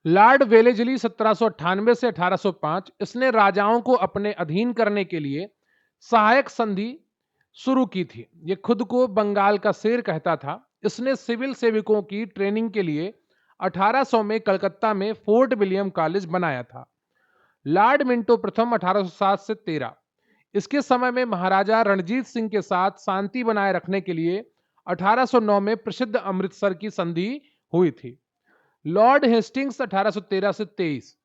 लॉर्ड वेलेजली 1798 से 1805, इसने राजाओं को अपने अधीन करने के लिए सहायक संधि शुरू की थी। यह खुद को बंगाल का शेर कहता था। इसने सिविल सेवकों की ट्रेनिंग के लिए 1800 में कलकत्ता में फोर्ट विलियम कॉलेज बनाया था। लॉर्ड मिंटो प्रथम 1807 से 13, इसके समय में महाराजा रणजीत सिंह के साथ शांति बनाए रखने के लिए 1809 में प्रसिद्ध अमृतसर की संधि हुई थी। लॉर्ड हेस्टिंग्स 1813 से 23,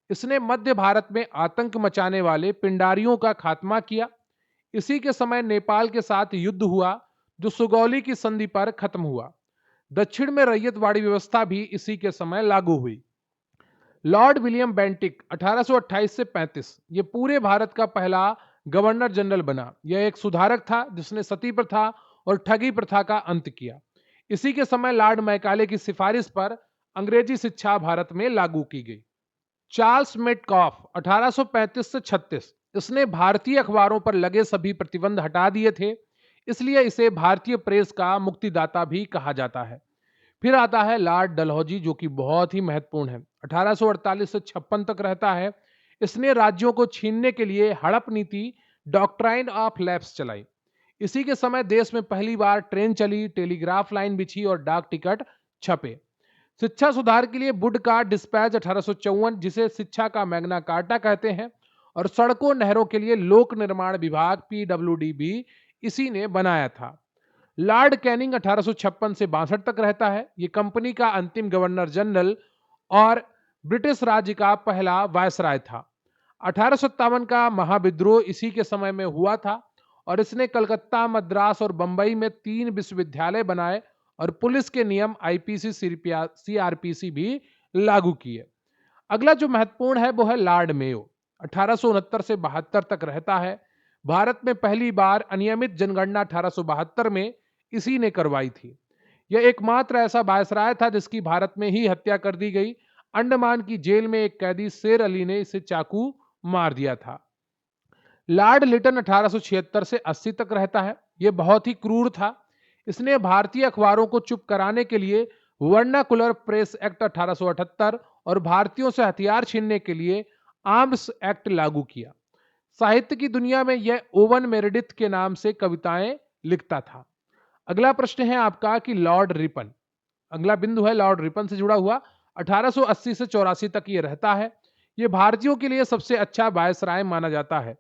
इसने मध्य भारत में आतंक मचाने वाले पिंडारियों का खात्मा किया। इसी के समय नेपाल के साथ युद्ध हुआ, जो सुगौली की संधि पर खत्म हुआ। दक्षिण में रैयतवाड़ी व्यवस्था भी इसी के समय लागू हुई। लॉर्ड विलियम बेंटिक 1828 से 35, यह पूरे भारत का पहला गवर्नर जनरल बना। यह एक सुधारक था जिसने सती प्रथा और ठगी प्रथा का अंत किया। इसी के समय लॉर्ड मैकाले की सिफारिश पर अंग्रेजी शिक्षा भारत में लागू की गई। चार्ल्स मेटकॉफ 1835 से 36, इसने भारतीय अखबारों पर लगे सभी प्रतिबंध हटा दिए थे, इसलिए इसे भारतीय प्रेस का मुक्तिदाता भी कहा जाता है। फिर आता है लॉर्ड डलहौजी, जो कि बहुत ही महत्वपूर्ण है। 1848 से 56 तक रहता है। इसने राज्यों को छीनने के लिए हड़प नीति, डॉक्ट्राइन ऑफ लैप्स चलाई। इसी के समय देश में पहली बार ट्रेन चली, टेलीग्राफ लाइन बिछी और डाक टिकट छपे। शिक्षा सुधार के लिए वुड का डिस्पैच 1854, जिसे शिक्षा का मैग्ना कार्टा कहते हैं, और सड़कों नहरों के लिए लोक निर्माण विभाग पीडब्ल्यूडी भी इसी ने बनाया था। लॉर्ड कैनिंग 1856 से 62 तक रहता है। ये कंपनी का अंतिम गवर्नर जनरल और ब्रिटिश राज्य का पहला वायसराय था। 1857 का महाविद्रोह इसी के समय में हुआ था और इसने कलकत्ता, मद्रास और बंबई में 3 विश्वविद्यालय बनाए और पुलिस के नियम आईपीसी, सीआरपीसी भी लागू किए। अगला जो महत्वपूर्ण है वो है लॉर्ड मेयो। 1869 से 72 तक रहता है। भारत में पहली बार अनियमित जनगणना 1872 में इसी ने करवाई थी। यह एकमात्र ऐसा वायसराय था जिसकी भारत में ही हत्या कर दी गई। अंडमान की जेल में एक कैदी शेर अली ने इसे चाकू मार दिया था। लॉर्ड लिटन 1876 से 80 तक रहता है। यह बहुत ही क्रूर था। इसने भारतीय अखबारों को चुप कराने के लिए वर्नाकुलर प्रेस एक्ट 1878 और भारतीयों से हथियार छीनने के लिए आर्म्स एक्ट लागू किया। साहित्य की दुनिया में यह ओवन मेरेडिथ के नाम से कविताएं लिखता था। अगला प्रश्न है आपका कि लॉर्ड रिपन, अगला बिंदु है लॉर्ड रिपन से जुड़ा हुआ। 1880 से 84 तक ये रहता है। ये भारतीयों के लिए सबसे अच्छा वायसराय माना जाता है।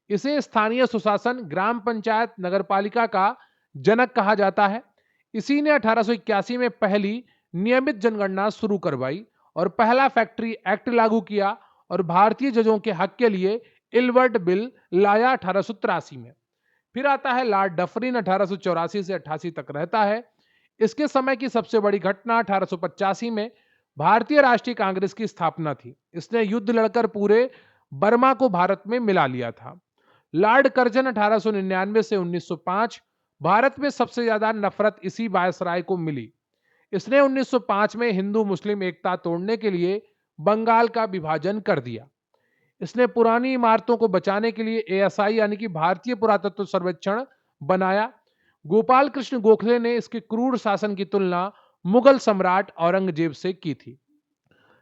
इसे स्थानीय सुशासन, ग्राम पंचायत, नगरपालिका का जनक कहा जाता है। इसी ने 1881 में पहली नियमित जनगणना शुरू करवाई और पहला फैक्ट्री एक्ट लागू किया और भारतीय जजों के हक के लिए इलवर्ट बिल लाया 1883 में। फिर आता है लॉर्ड डफरिन, 1884 से 88 तक रहता है। इसके समय की सबसे बड़ी घटना 1885 में भारतीय राष्ट्रीय कांग्रेस की स्थापना थी। इसने युद्ध लड़कर पूरे बर्मा को भारत में मिला लिया था। लॉर्ड कर्जन 1899 से 1905, भारत में सबसे ज्यादा नफरत इसी वायसराय को मिली। इसने 1905 में हिंदू मुस्लिम एकता तोड़ने के लिए बंगाल का विभाजन कर दिया। इसने पुरानी इमारतों को बचाने के लिए एएसआई यानी कि भारतीय पुरातत्व सर्वेक्षण बनाया। गोपाल कृष्ण गोखले ने इसके क्रूर शासन की तुलना मुगल सम्राट औरंगजेब से की थी।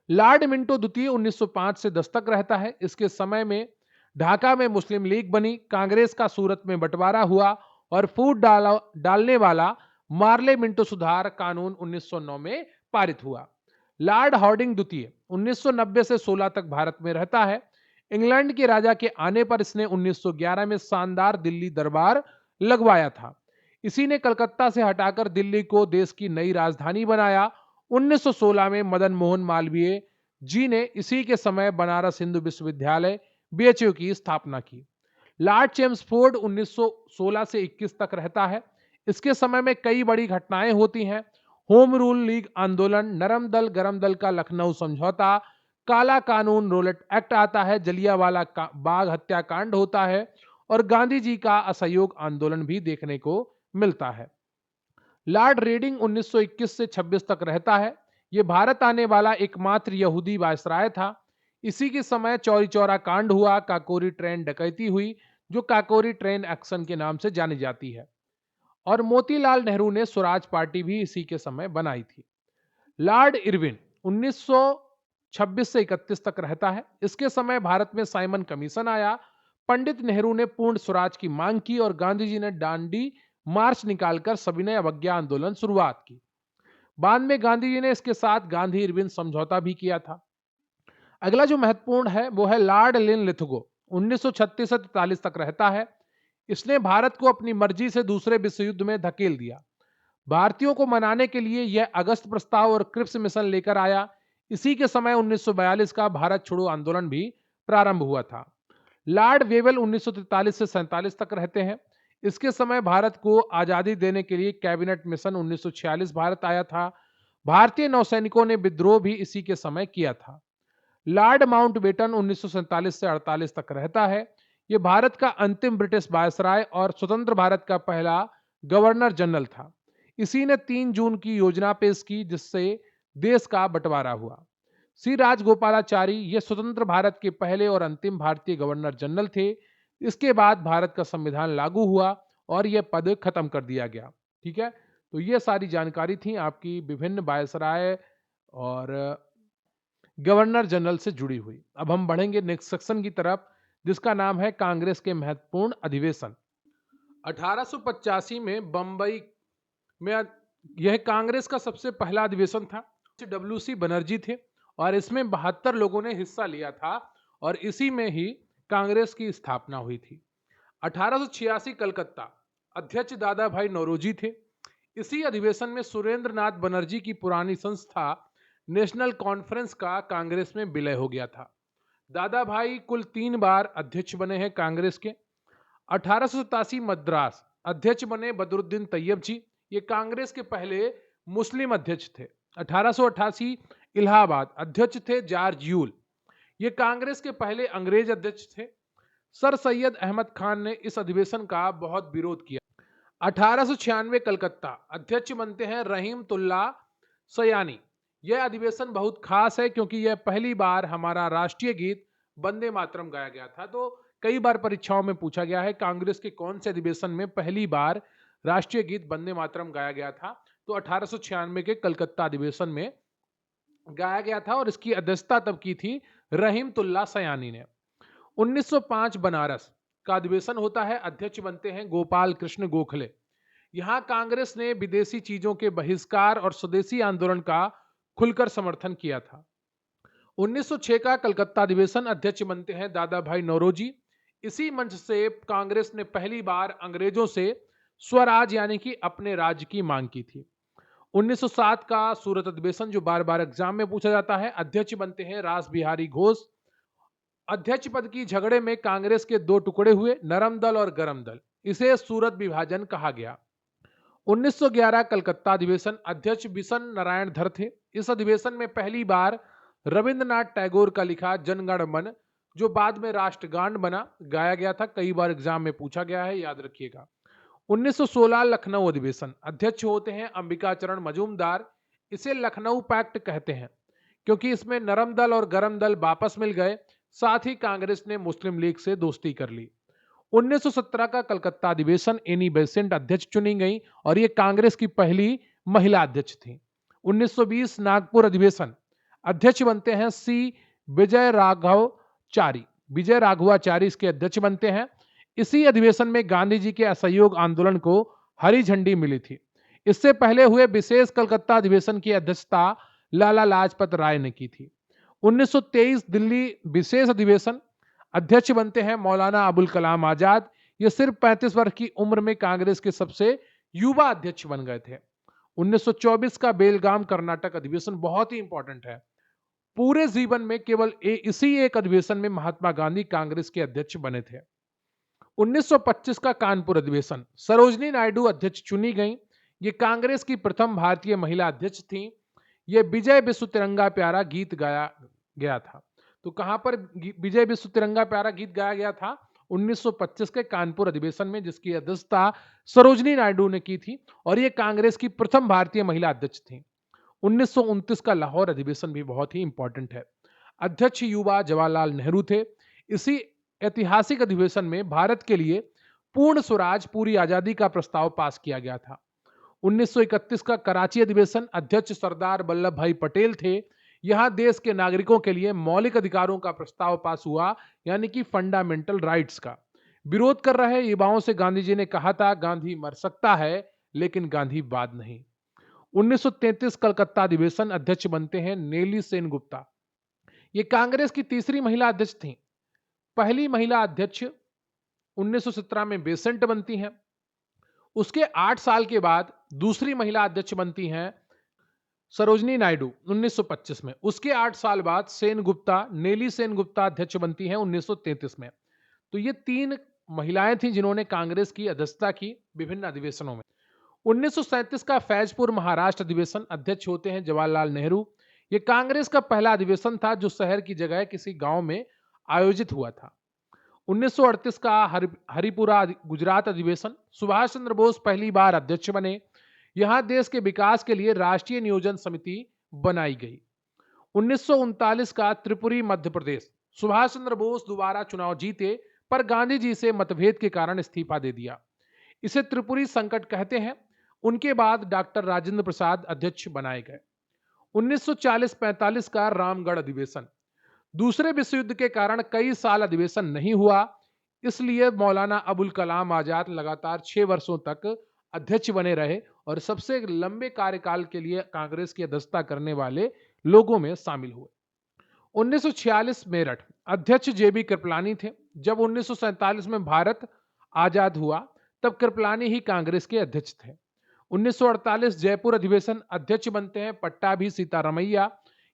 लॉर्ड मिंटो द्वितीय 1905 से 10 तक रहता है। इसके समय में ढाका में मुस्लिम लीग बनी, कांग्रेस का सूरत में बंटवारा हुआ और फूट डालने वाला मार्ले मिंटो सुधार कानून 1909 में पारित हुआ। लॉर्ड हार्डिंग द्वितीय 1990 से 16 तक भारत में रहता है। इंग्लैंड के राजा के आने पर इसने 1911 में शानदार दिल्ली दरबार लगवाया था। इसी ने कलकत्ता से हटाकर दिल्ली को देश की नई राजधानी बनाया। 1916 में मदन मोहन मालवीय जी ने इसी के समय बनारस हिंदू विश्वविद्यालय बीएचयू की स्थापना की। लॉर्ड चेम्सफोर्ड 1916 से 21 तक रहता है। इसके समय में कई बड़ी घटनाएं होती हैं। होम रूल लीग आंदोलन, नरम दल गरम दल का लखनऊ समझौता, काला कानून रोलेट एक्ट आता है, जलियांवाला बाग हत्याकांड होता है और गांधी जी का असहयोग आंदोलन भी देखने को मिलता है। लॉर्ड रेडिंग 1921 से 26 तक रहता है। यह भारत आने वाला एकमात्र यहूदी वायसराय था। इसी के समय चौरी चौरा कांड हुआ, काकोरी ट्रेन डकैती हुई जो काकोरी ट्रेन एक्शन के नाम से जानी जाती है, और मोतीलाल नेहरू ने स्वराज पार्टी भी इसी के समय बनाई थी। लॉर्ड इरविन 1926 से 31 तक रहता है। इसके समय भारत में साइमन कमीशन आया। पंडित नेहरू ने पूर्ण स्वराज की मांग की और गांधी जी ने डांडी मार्च निकालकर सविनय अवज्ञा आंदोलन शुरुआत की। बाद में गांधी जी ने इसके साथ गांधी इरविन समझौता भी किया था। अगला जो महत्वपूर्ण है वो है लॉर्ड लिनलिथगो, 1936 से 43 तक रहता है। इसने भारत को अपनी मर्जी से दूसरे विश्व युद्ध में धकेल दिया। भारतीयों को मनाने के लिए यह अगस्त प्रस्ताव और क्रिप्स मिशन लेकर आया। इसी के समय 1942 का भारत छोड़ो आंदोलन भी प्रारंभ हुआ था। लॉर्ड वेवेल 1943 से 47 तक रहते हैं। इसके समय भारत को आजादी देने के लिए कैबिनेट मिशन 1946 भारत आया था। भारतीय नौसैनिकों ने विद्रोह भी इसी के समय किया था। लॉर्ड माउंटबेटन 1947 से 48 तक रहता है। यह भारत का अंतिम ब्रिटिश वायसराय और स्वतंत्र भारत का पहला गवर्नर जनरल था। इसी ने 3 जून की योजना पेश की जिससे देश का बंटवारा हुआ। श्री राजगोपालाचारी ये स्वतंत्र भारत के पहले और अंतिम भारतीय गवर्नर जनरल थे। इसके बाद भारत का संविधान लागू हुआ और यह पद खत्म कर दिया गया। ठीक है, तो ये सारी जानकारी थी आपकी विभिन्न वायसराय और गवर्नर जनरल से जुड़ी हुई। अब हम बढ़ेंगे नेक्स्ट सेक्शन की तरफ जिसका नाम है कांग्रेस के महत्वपूर्ण अधिवेशन। 1885 में बंबई में यह कांग्रेस का सबसे पहला अधिवेशन था डब्ल्यू.सी. बनर्जी थे और इसमें 72 लोगों ने हिस्सा लिया था और इसी में ही कांग्रेस की स्थापना हुई थी। 1886 कलकत्ता, अध्यक्ष दादा भाई नौरोजी थे। इसी अधिवेशन में सुरेंद्र नाथ बनर्जी की पुरानी संस्था नेशनल कॉन्फ्रेंस का कांग्रेस में विलय हो गया था। दादा भाई कुल 3 बार अध्यक्ष बने हैं कांग्रेस के। 1887 मद्रास, अध्यक्ष बने बदरुद्दीन तैयब जी, ये कांग्रेस के पहले मुस्लिम अध्यक्ष थे। 1888 इलाहाबाद, अध्यक्ष थे जॉर्ज यूल, ये कांग्रेस के पहले अंग्रेज अध्यक्ष थे। सर सैयद अहमद खान ने इस अधिवेशन का बहुत विरोध किया। 1896 कलकत्ता, अध्यक्ष बनते हैं रहीमतुल्ला सयानी। यह अधिवेशन बहुत खास है क्योंकि यह पहली बार हमारा राष्ट्रीय गीत वंदे मातरम गाया गया था। तो कई बार परीक्षाओं में पूछा गया है कांग्रेस के कौन से अधिवेशन में पहली बार राष्ट्रीय गीत वंदे मातरम गाया गया था, तो 1896 के कलकत्ता अधिवेशन में गाया गया था और इसकी अध्यक्षता तब की थी रहीमतुल्ला सयानी ने। 1905 बनारस का अधिवेशन होता है, अध्यक्ष बनते हैं गोपाल कृष्ण गोखले। यहां कांग्रेस ने विदेशी चीजों के बहिष्कार और स्वदेशी आंदोलन का खुलकर समर्थन किया था। 1906 का कलकत्ता अधिवेशन, अध्यक्ष बनते हैं दादा भाई नौरोजी। इसी मंच से कांग्रेस ने पहली बार अंग्रेजों से स्वराज यानी कि अपने राज्य की मांग की थी। 1907 का सूरत अधिवेशन, जो बार बार एग्जाम में पूछा जाता है, अध्यक्ष बनते हैं रास बिहारी घोष। अध्यक्ष पद की झगड़े में कांग्रेस के 2 टुकड़े हुए, नरम दल और गरम दल, इसे सूरत विभाजन कहा गया। 1911 कलकत्ता अधिवेशन, अध्यक्ष बिशन नारायण धर थे। इस अधिवेशन में पहली बार रविंद्रनाथ टैगोर का लिखा जनगण मन, जो बाद में राष्ट्रगान बना, गाया गया था। कई बार एग्जाम में पूछा गया है, याद रखिएगा। 1916 लखनऊ अधिवेशन, अध्यक्ष होते हैं अंबिकाचरण मजूमदार। इसे लखनऊ पैक्ट कहते हैं क्योंकि इसमें नरम दल और गरम दल वापस मिल गए, साथ ही कांग्रेस ने मुस्लिम लीग से दोस्ती कर ली। 1917 का कलकत्ता अधिवेशन, एनी बेसेंट अध्यक्ष चुनी गई और ये कांग्रेस की पहली महिला अध्यक्ष थी। 1920 नागपुर अधिवेशन, अध्यक्ष बनते हैं सी विजय राघवाचारी। विजय राघवाचारी इसके अध्यक्ष बनते हैं। इसी अधिवेशन में गांधी जी के असहयोग आंदोलन को हरी झंडी मिली थी। इससे पहले हुए विशेष कलकत्ता अधिवेशन की अध्यक्षता लाला लाजपत राय ने की थी। 1923 दिल्ली विशेष अधिवेशन, अध्यक्ष बनते हैं मौलाना अबुल कलाम आजाद। ये सिर्फ 35 वर्ष की उम्र में कांग्रेस के सबसे युवा अध्यक्ष बन गए थे। 1924 का बेलगाम कर्नाटक अधिवेशन बहुत ही इंपॉर्टेंट है। पूरे जीवन में केवल इसी एक अधिवेशन में महात्मा गांधी कांग्रेस के अध्यक्ष बने थे। 1925 का कानपुर अधिवेशन, सरोजनी नायडू अध्यक्ष चुनी गई। ये कांग्रेस की प्रथम भारतीय महिला अध्यक्ष थी। ये विजय विश्व तिरंगा प्यारा गीत गाया गया था। तो कहां पर विजय विश्व तिरंगा प्यारा गीत गाया गया था? 1925 के कानपुर अधिवेशन में, जिसकी अध्यक्षता सरोजनी नायडू ने की थी और ये कांग्रेस की प्रथम भारतीय महिला अध्यक्ष थी। 1929 का लाहौर अधिवेशन भी बहुत ही इंपॉर्टेंट है। अध्यक्ष युवा जवाहरलाल नेहरू थे। इसी ऐतिहासिक अधिवेशन में भारत के लिए पूर्ण स्वराज, पूरी आजादी का प्रस्ताव पास किया गया था। 1931 का कराची अधिवेशन, अध्यक्ष सरदार वल्लभ भाई पटेल थे। यहां देश के नागरिकों के लिए मौलिक अधिकारों का प्रस्ताव पास हुआ, यानी कि फंडामेंटल राइट्स का। विरोध कर रहे युवाओं से गांधी जी ने कहा था, गांधी मर सकता है लेकिन गांधीवाद नहीं। 1933 कलकत्ता अधिवेशन, अध्यक्ष बनते हैं नेली सेनगुप्ता। ये कांग्रेस की तीसरी महिला अध्यक्ष थी। पहली महिला अध्यक्ष 1917 में बेसेंट बनती हैं। उसके 8 साल के बाद दूसरी महिला अध्यक्ष बनती हैं सरोजनी नायडू 1925 में। उसके 8 साल बाद सेनगुप्ता, नेली सेनगुप्ता अध्यक्ष बनती हैं 1933 में। तो ये 3 महिलाएं थीं जिन्होंने कांग्रेस की अध्यक्षता की विभिन्न अधिवेशनों में। 1937 का फैजपुर महाराष्ट्र अधिवेशन, अध्यक्ष होते हैं जवाहरलाल नेहरू। यह कांग्रेस का पहला अधिवेशन था जो शहर की जगह किसी गांव में आयोजित हुआ था। 1938 का हरिपुरा गुजरात अधिवेशन, सुभाष चंद्र बोस पहली बार अध्यक्ष बने। यहां देश के विकास के लिए राष्ट्रीय नियोजन समिति बनाई गई। 1939 का त्रिपुरी मध्य प्रदेश, सुभाष चंद्र बोस दोबारा चुनाव जीते पर गांधी जी से मतभेद के कारण इस्तीफा दे दिया। इसे त्रिपुरी संकट कहते हैं। उनके बाद डॉक्टर राजेंद्र प्रसाद अध्यक्ष बनाए गए। 1940-45 का रामगढ़ अधिवेशन, दूसरे विश्व युद्ध के कारण कई साल अधिवेशन नहीं हुआ, इसलिए मौलाना अबुल कलाम आजाद लगातार 6 वर्षों तक अध्यक्ष बने रहे और सबसे लंबे कार्यकाल के लिए कांग्रेस की अध्यक्षता करने वाले लोगों में शामिल हुए। 1946 मेरठ अध्यक्ष जेबी कृपलानी थे। जब 1947 में भारत आजाद हुआ तब कृपलानी ही कांग्रेस के अध्यक्ष थे। 1948 जयपुर अधिवेशन अध्यक्ष बनते हैं पट्टाभी सीतारमैया।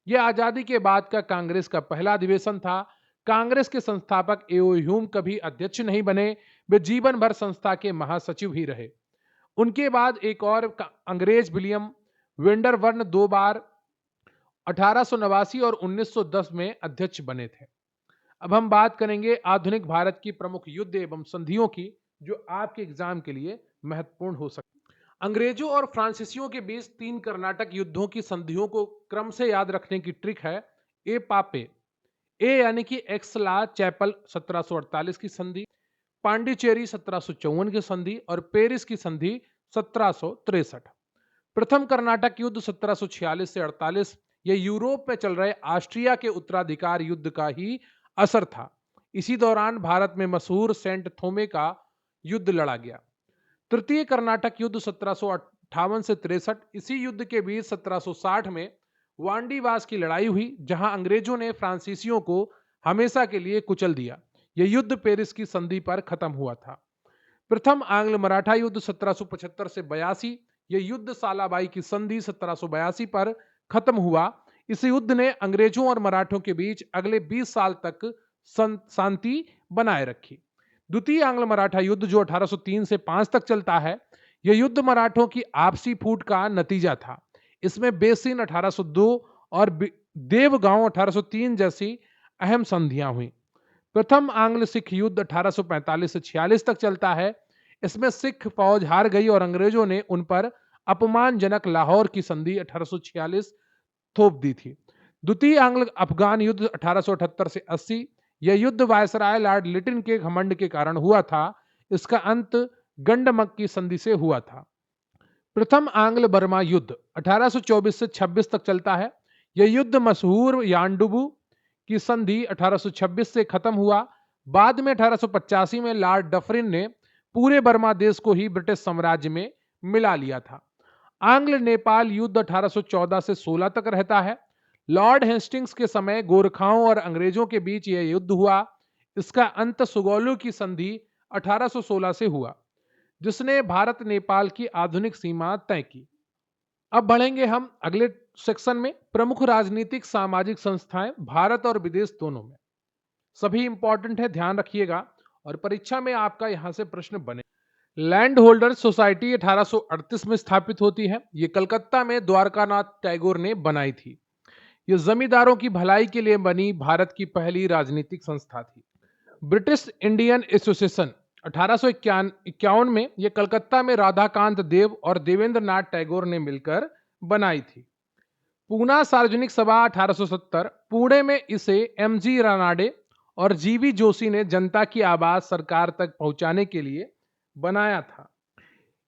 यह आजादी के बाद का कांग्रेस का पहला अधिवेशन था। कांग्रेस के संस्थापक एओ ह्यूम कभी अध्यक्ष नहीं बने, वे जीवन भर संस्था के महासचिव ही रहे। उनके बाद एक और अंग्रेज विलियम वेंडरवर्न 2 बार 1889 और 1910 में अध्यक्ष बने थे। अब हम बात करेंगे आधुनिक भारत की प्रमुख युद्ध एवं संधियों की जो आपके एग्जाम के लिए महत्वपूर्ण हो सकती है। अंग्रेजों और फ्रांसीसियों के बीच 3 कर्नाटक युद्धों की संधियों को क्रम से याद रखने की ट्रिक है ए पापे। ए यानी कि एक्सला चैपल 1748 की संधि, पांडिचेरी 1754 की संधि और पेरिस की संधि 1763। प्रथम कर्नाटक युद्ध 1746 से 48 यह यूरोप में चल रहे ऑस्ट्रिया के उत्तराधिकार युद्ध का ही असर था। इसी दौरान भारत में मशहूर सेंट थोमे का युद्ध लड़ा गया। तृतीय कर्नाटक युद्ध 1758 से 63, इसी युद्ध के बीच 1760 में वांडीवास की लड़ाई हुई जहां अंग्रेजों ने फ्रांसीसियों को हमेशा के लिए कुचल दिया। यह युद्ध पेरिस की संधि पर खत्म हुआ था। प्रथम आंग्ल मराठा युद्ध 1775 से 82, यह युद्ध सालाबाई की संधि 1782 पर खत्म हुआ। इस युद्ध ने अंग्रेजों और मराठों के बीच अगले 20 साल तक शांति बनाए रखी। द्वितीय आंग्ल मराठा युद्ध जो 1803 से 5 तक चलता है, यह युद्ध मराठों की आपसी फूट का नतीजा था। इसमें बेसिन 1802 और देवगांव 1803 जैसी अहम संधियां हुई। प्रथम आंग्ल सिख युद्ध 1845 से 46 तक चलता है। इसमें सिख फौज हार गई और अंग्रेजों ने उन पर अपमानजनक लाहौर की संधि 1846 थोप दी थी। द्वितीय आंग्ल अफगान युद्ध 1878 से 80, यह युद्ध वायसराय लॉर्ड लिटिन के घमंड के कारण हुआ था। इसका अंत गंडमक की संधि से हुआ था। प्रथम आंग्ल बर्मा युद्ध 1824 से 26 तक चलता है। यह युद्ध मशहूर यानडुबू की संधि 1826 से खत्म हुआ। बाद में 1885 में लॉर्ड डफरिन ने पूरे बर्मा देश को ही ब्रिटिश साम्राज्य में मिला लिया था। आंग्ल नेपाल युद्ध 1814 से 16 तक रहता है। लॉर्ड हेस्टिंग्स के समय गोरखाओं और अंग्रेजों के बीच यह युद्ध हुआ। इसका अंत सुगौली की संधि 1816 से हुआ, जिसने भारत नेपाल की आधुनिक सीमा तय की। अब बढ़ेंगे हम अगले सेक्शन में, प्रमुख राजनीतिक सामाजिक संस्थाएं भारत और विदेश दोनों में। सभी इंपॉर्टेंट है, ध्यान रखिएगा और परीक्षा में आपका यहां से प्रश्न बने। लैंड होल्डर सोसाइटी 1838 में स्थापित होती है। यह कलकत्ता में द्वारकानाथ टैगोर ने बनाई थी। यह जमींदारों की भलाई के लिए बनी भारत की पहली राजनीतिक संस्था थी। ब्रिटिश इंडियन एसोसिएशन 1851 में यह कलकत्ता में राधाकांत देव और देवेंद्र नाथ टैगोर ने मिलकर बनाई थी। पूना सार्वजनिक सभा 1870, पुणे में इसे एमजी रानाडे और जीवी जोशी ने जनता की आवाज सरकार तक पहुंचाने के लिए बनाया था।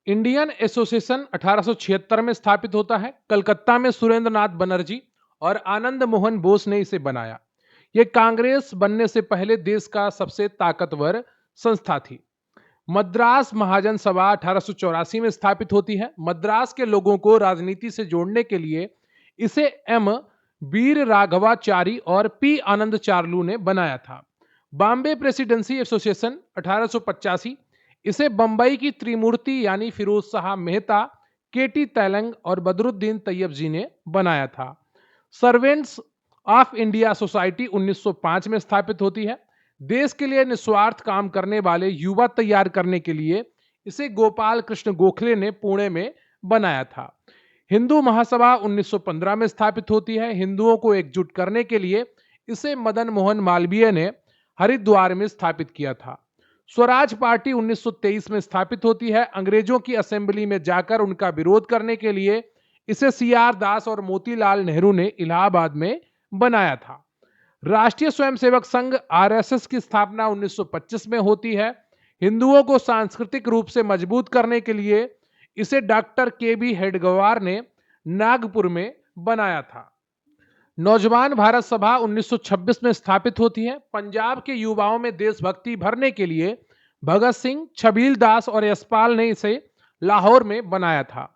इंडियन एसोसिएशन 1876 में स्थापित होता है। कलकत्ता में सुरेंद्र नाथ बनर्जी और आनंद मोहन बोस ने इसे बनाया। यह कांग्रेस बनने से पहले देश का सबसे ताकतवर संस्था थी। मद्रास महाजन सभा 1884 में स्थापित होती है। मद्रास के लोगों को राजनीति से जोड़ने के लिए इसे एम वीर राघवाचारी और पी आनंद चार्लू ने बनाया था। बॉम्बे प्रेसिडेंसी एसोसिएशन 1885, इसे बंबई की त्रिमूर्ति यानी फिरोज शाह मेहता, केटी तैलंग और बदरुद्दीन तैयब जी ने बनाया था। सर्वेंट्स ऑफ इंडिया सोसाइटी 1905 में स्थापित होती है। देश के लिए निस्वार्थ काम करने वाले युवा तैयार करने के लिए इसे गोपाल कृष्ण गोखले ने पुणे में बनाया था। हिंदू महासभा 1915 में स्थापित होती है। हिंदुओं को एकजुट करने के लिए इसे मदन मोहन मालवीय ने हरिद्वार में स्थापित किया था। स्वराज पार्टी 1923 में स्थापित होती है। अंग्रेजों की असेंबली में जाकर उनका विरोध करने के लिए इसे सीआर दास और मोतीलाल नेहरू ने इलाहाबाद में बनाया था। राष्ट्रीय स्वयंसेवक संघ आरएसएस की स्थापना 1925 में होती है। हिंदुओं को सांस्कृतिक रूप से मजबूत करने के लिए इसे डॉक्टर केबी हेडगवार ने नागपुर में बनाया था। नौजवान भारत सभा 1926 में स्थापित होती है। पंजाब के युवाओं में देशभक्ति भरने के लिए भगत सिंह, छबील दास और यशपाल ने इसे लाहौर में बनाया था।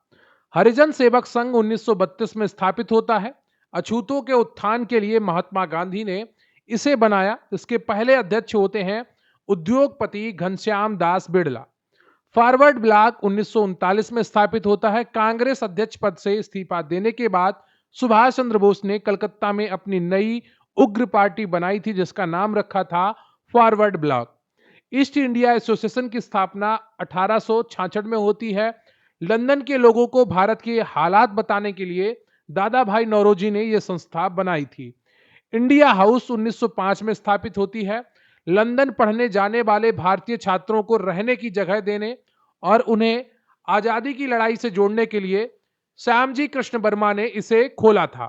हरिजन सेवक संघ 1932 में स्थापित होता है। अछूतों के उत्थान के लिए महात्मा गांधी ने इसे बनाया। इसके पहले अध्यक्ष होते हैं उद्योगपति घनश्याम दास बिड़ला। फॉरवर्ड ब्लॉक 1939 में स्थापित होता है। कांग्रेस अध्यक्ष पद से इस्तीफा देने के बाद सुभाष चंद्र बोस ने कलकत्ता में अपनी नई उग्र पार्टी बनाई थी, जिसका नाम रखा था forward block. East India association की स्थापना 1866 में होती है। लंदन के लोगों को भारत के हालात बताने के लिए दादा भाई नौरोजी ने यह संस्था बनाई थी। इंडिया हाउस 1905 में स्थापित होती है। लंदन पढ़ने जाने वाले भारतीय छात्रों को रहने की जगह देने और उन्हें आजादी की लड़ाई से जोड़ने के लिए श्यामजी कृष्ण वर्मा ने इसे खोला था।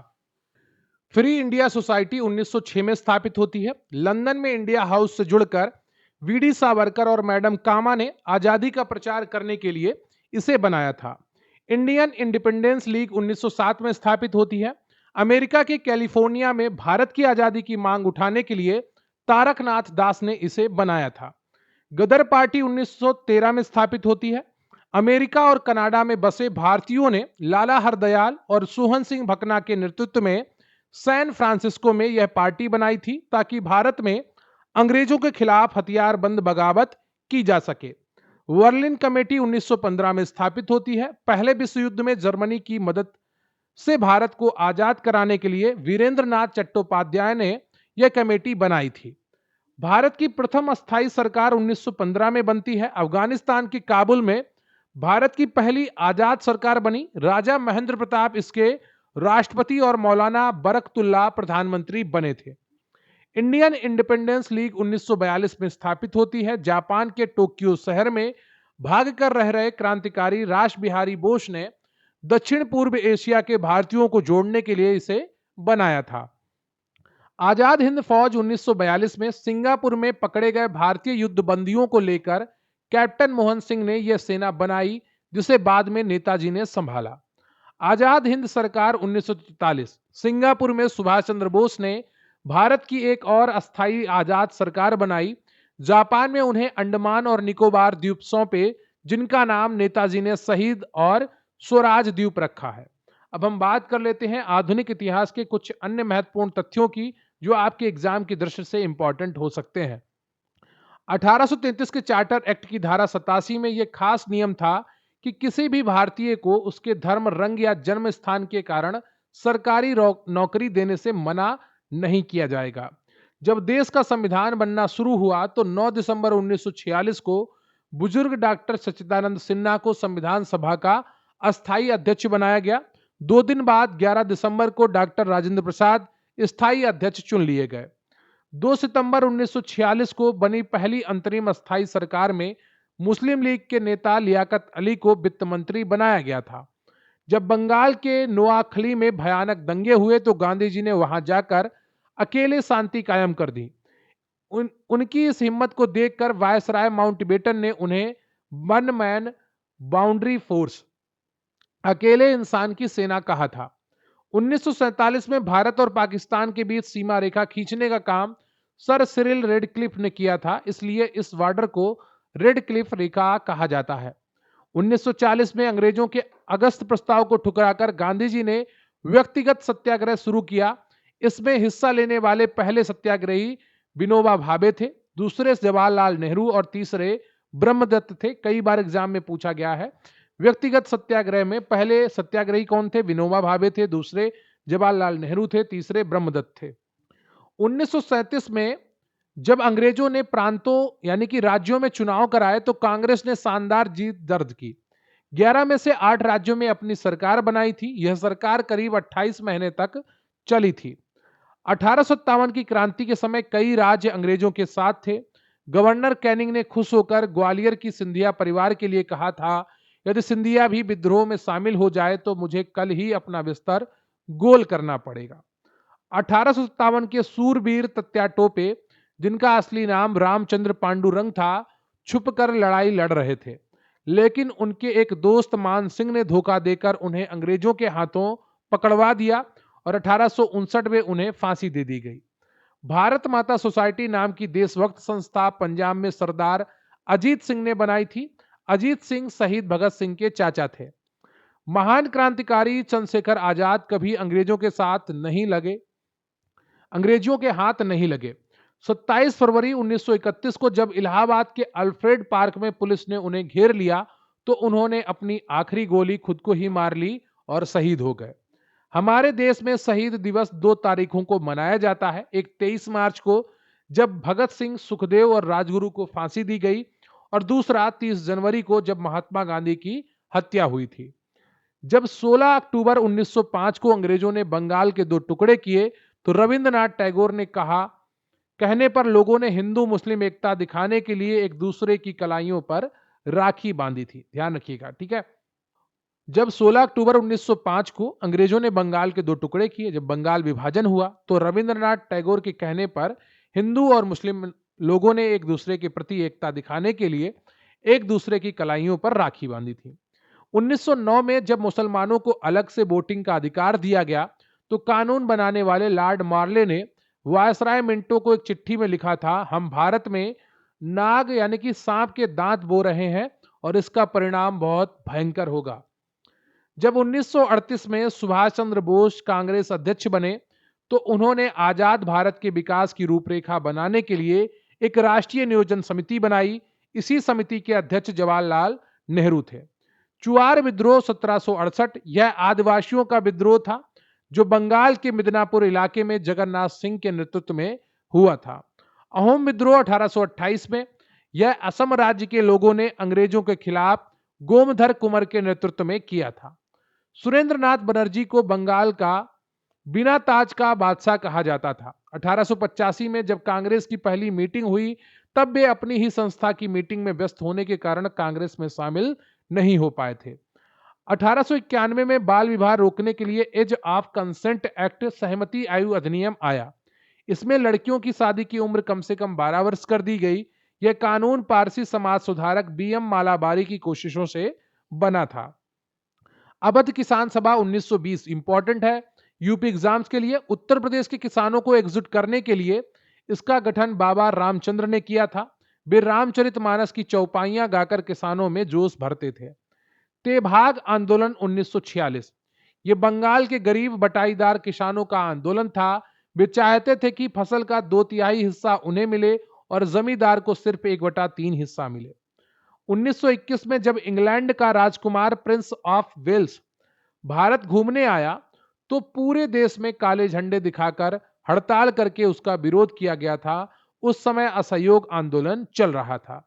फ्री इंडिया सोसाइटी 1906 में स्थापित होती है। लंदन में इंडिया हाउस से जुड़कर वीडी सावरकर और मैडम कामा ने आजादी का प्रचार करने के लिए इसे बनाया था। इंडियन इंडिपेंडेंस लीग 1907 में स्थापित होती है। अमेरिका के कैलिफोर्निया में भारत की आजादी की मांग उठाने के लिए तारकनाथ दास ने इसे बनाया था। गदर पार्टी 1913 में स्थापित होती है। अमेरिका और कनाडा में बसे भारतीयों ने लाला हरदयाल और सोहन सिंह भकना के नेतृत्व में सैन फ्रांसिस्को में यह पार्टी बनाई थी ताकि भारत में अंग्रेजों के खिलाफ हथियारबंद बगावत की जा सके। वर्लिन कमेटी 1915 में स्थापित होती है। पहले विश्व युद्ध में जर्मनी की मदद से भारत को आजाद कराने के लिए वीरेंद्रनाथ चट्टोपाध्याय ने यह कमेटी बनाई थी। भारत की प्रथम अस्थायी सरकार 1915 में बनती है। अफगानिस्तान के काबुल में भारत की पहली आजाद सरकार बनी। राजा महेंद्र प्रताप इसके राष्ट्रपति और मौलाना बरकतुल्लाह प्रधानमंत्री बने थे। इंडियन इंडिपेंडेंस लीग 1942 में स्थापित होती है। जापान के टोक्यो शहर में भाग कर रह रहे क्रांतिकारी रास बिहारी बोस ने दक्षिण पूर्व एशिया के भारतीयों को जोड़ने के लिए इसे बनाया था। आजाद हिंद फौज 1942 में सिंगापुर में पकड़े गए भारतीय युद्ध बंदियों को लेकर कैप्टन मोहन सिंह ने यह सेना बनाई, जिसे बाद में नेताजी ने संभाला। आजाद हिंद सरकार 1943। सिंगापुर में सुभाष चंद्र बोस ने भारत की एक और अस्थायी आजाद सरकार बनाई। जापान में उन्हें अंडमान और निकोबार द्वीप सौंपे, जिनका नाम नेताजी ने शहीद और स्वराज द्वीप रखा है। अब हम बात कर लेते हैं आधुनिक इतिहास के कुछ अन्य महत्वपूर्ण तथ्यों की, जो आपके एग्जाम की दृष्टि से इंपॉर्टेंट हो सकते हैं। 1833 के चार्टर एक्ट की धारा 87 में यह खास नियम था कि किसी भी भारतीय को उसके धर्म, रंग या जन्म स्थान के कारण सरकारी नौकरी देने से मना नहीं किया जाएगा। जब देश का संविधान बनना शुरू हुआ तो 9 दिसंबर 1946 को बुजुर्ग डॉक्टर सच्चिदानंद सिन्हा को संविधान सभा का अस्थायी अध्यक्ष बनाया गया। 2 दिन बाद 11 दिसंबर को डॉक्टर राजेंद्र प्रसाद स्थायी अध्यक्ष चुन लिए गए। 2 सितंबर 1946 को बनी पहली अंतरिम अस्थायी सरकार में मुस्लिम लीग के नेता लियाकत अली को वित्त मंत्री बनाया गया था। जब बंगाल के नोआखली में भयानक दंगे हुए तो गांधी जी ने वहां जाकर अकेले शांति कायम कर दी। उनकी इस हिम्मत को देखकर वायसराय माउंटबेटन ने उन्हें वन मैन बाउंड्री फोर्स, अकेले इंसान की सेना कहा था। 1947 में भारत और पाकिस्तान के बीच सीमा रेखा खींचने का काम सर सिरिल रेडक्लिफ ने किया था, इसलिए इस बॉर्डर को रेडक्लिफ रेखा कहा जाता है। 1940 में अंग्रेजों के अगस्त प्रस्ताव को ठुकराकर गांधी जी ने व्यक्तिगत सत्याग्रह शुरू किया। इसमें हिस्सा लेने वाले पहले सत्याग्रही विनोबा भावे थे, दूसरे जवाहरलाल नेहरू और तीसरे ब्रह्मदत्त थे। कई बार एग्जाम में पूछा गया है। व्यक्तिगत सत्याग्रह में पहले सत्याग्रही कौन थे? विनोबा भावे थे, दूसरे जवाहरलाल नेहरू थे, तीसरे ब्रह्मदत्त थे। 1937 में जब अंग्रेजों ने प्रांतों यानी कि राज्यों में चुनाव कराए तो कांग्रेस ने शानदार जीत दर्ज की। 11 में से 8 राज्यों में अपनी सरकार बनाई थी। यह सरकार करीब 28 महीने तक चली थी। 1857 की क्रांति के समय कई राज्य अंग्रेजों के साथ थे। गवर्नर कैनिंग ने खुश होकर ग्वालियर की सिंधिया परिवार के लिए कहा था, यदि सिंधिया भी विद्रोह में शामिल हो जाए तो मुझे कल ही अपना बिस्तर गोल करना पड़ेगा। 1857 के सूरवीर तत्या टोपे, जिनका असली नाम रामचंद्र पांडुरंग था, छुपकर लड़ाई लड़ रहे थे, लेकिन उनके एक दोस्त मान सिंह ने धोखा देकर उन्हें अंग्रेजों के हाथों पकड़वा दिया और 1859 में उन्हें फांसी दे दी गई। भारत माता सोसाइटी नाम की देशभक्त संस्था पंजाब में सरदार अजीत सिंह ने बनाई थी। अजीत सिंह शहीद भगत सिंह के चाचा थे। महान क्रांतिकारी चंद्रशेखर आजाद कभी अंग्रेजों के हाथ नहीं लगे। 27 फरवरी 1931 को जब इलाहाबाद के अल्फ्रेड पार्क में पुलिस ने उन्हें घेर लिया तो उन्होंने अपनी आखिरी गोली खुद को ही मार ली और शहीद हो गए। हमारे देश में शहीद दिवस 2 तारीखों को मनाया जाता है। एक 23 मार्च को जब भगत सिंह, सुखदेव और राजगुरु को फांसी दी गई और दूसरा 30 जनवरी को जब महात्मा गांधी की हत्या हुई थी। जब 16 अक्टूबर 1905 को अंग्रेजों ने बंगाल के 2 टुकड़े किए तो रविंद्रनाथ टैगोर ने कहने पर लोगों ने हिंदू मुस्लिम एकता दिखाने के लिए एक दूसरे की कलाइयों पर राखी बांधी थी। ध्यान रखिएगा, ठीक है। जब 16 अक्टूबर 1905 को अंग्रेजों ने बंगाल के 2 टुकड़े किए, जब बंगाल विभाजन हुआ तो रविंद्रनाथ टैगोर के कहने पर हिंदू और मुस्लिम लोगों ने एक दूसरे के प्रति एकता दिखाने के लिए एक दूसरे की कलाइयों पर राखी बांधी थी। 1909 में जब मुसलमानों को अलग से वोटिंग का अधिकार दिया गया तो कानून बनाने वाले लॉर्ड मार्ले ने वायसराय मिंटो को एक चिट्ठी में लिखा था, हम भारत में नाग यानी कि सांप के दांत बो रहे हैं और इसका परिणाम बहुत भयंकर होगा। जब 1938 में सुभाष चंद्र बोस कांग्रेस अध्यक्ष बने तो उन्होंने आजाद भारत के विकास की रूपरेखा बनाने के लिए एक राष्ट्रीय नियोजन समिति बनाई। इसी समिति के अध्यक्ष जवाहरलाल नेहरू थे। चुआर विद्रोह 1768 यह आदिवासियों का विद्रोह था जो बंगाल के मिदनापुर इलाके में जगन्नाथ सिंह के नेतृत्व में हुआ था। अहोम विद्रोह 1828 में यह असम राज्य के लोगों ने अंग्रेजों के खिलाफ गोमधर कुंवर के नेतृत्व में किया था। सुरेंद्रनाथ बनर्जी को बंगाल का बिना ताज का बादशाह कहा जाता था। 1885 में जब कांग्रेस की पहली मीटिंग हुई तब वे अपनी ही संस्था की मीटिंग में व्यस्त होने के कारण कांग्रेस में शामिल नहीं हो पाए थे। 1891 में बाल विवाह रोकने के लिए एज ऑफ कंसेंट एक्ट सहमति आयु अधिनियम आया। इसमें लड़कियों की शादी की उम्र कम से कम 12 वर्ष कर दी गई। यह कानून पारसी समाज सुधारक बीएम मालाबारी की कोशिशों से बना था। अवध किसान सभा 1920 इंपॉर्टेंट है यूपी एग्जाम्स के लिए। उत्तर प्रदेश के किसानों को एकजुट करने के लिए इसका गठन बाबा रामचंद्र ने किया था। वे रामचरितमानस की चौपाइयां गाकर किसानों में जोश भरते थे। तेभाग आंदोलन 1946 ये बंगाल के गरीब बटाईदार किसानों का आंदोलन था। वे चाहते थे कि फसल का 2/3 हिस्सा उन्हें मिले और जमींदार को सिर्फ 1/3 हिस्सा मिले। 1921 में जब इंग्लैंड का राजकुमार प्रिंस ऑफ वेल्स भारत घूमने आया तो पूरे देश में काले झंडे दिखाकर हड़ताल करके उसका विरोध किया गया था। उस समय असहयोग आंदोलन चल रहा था।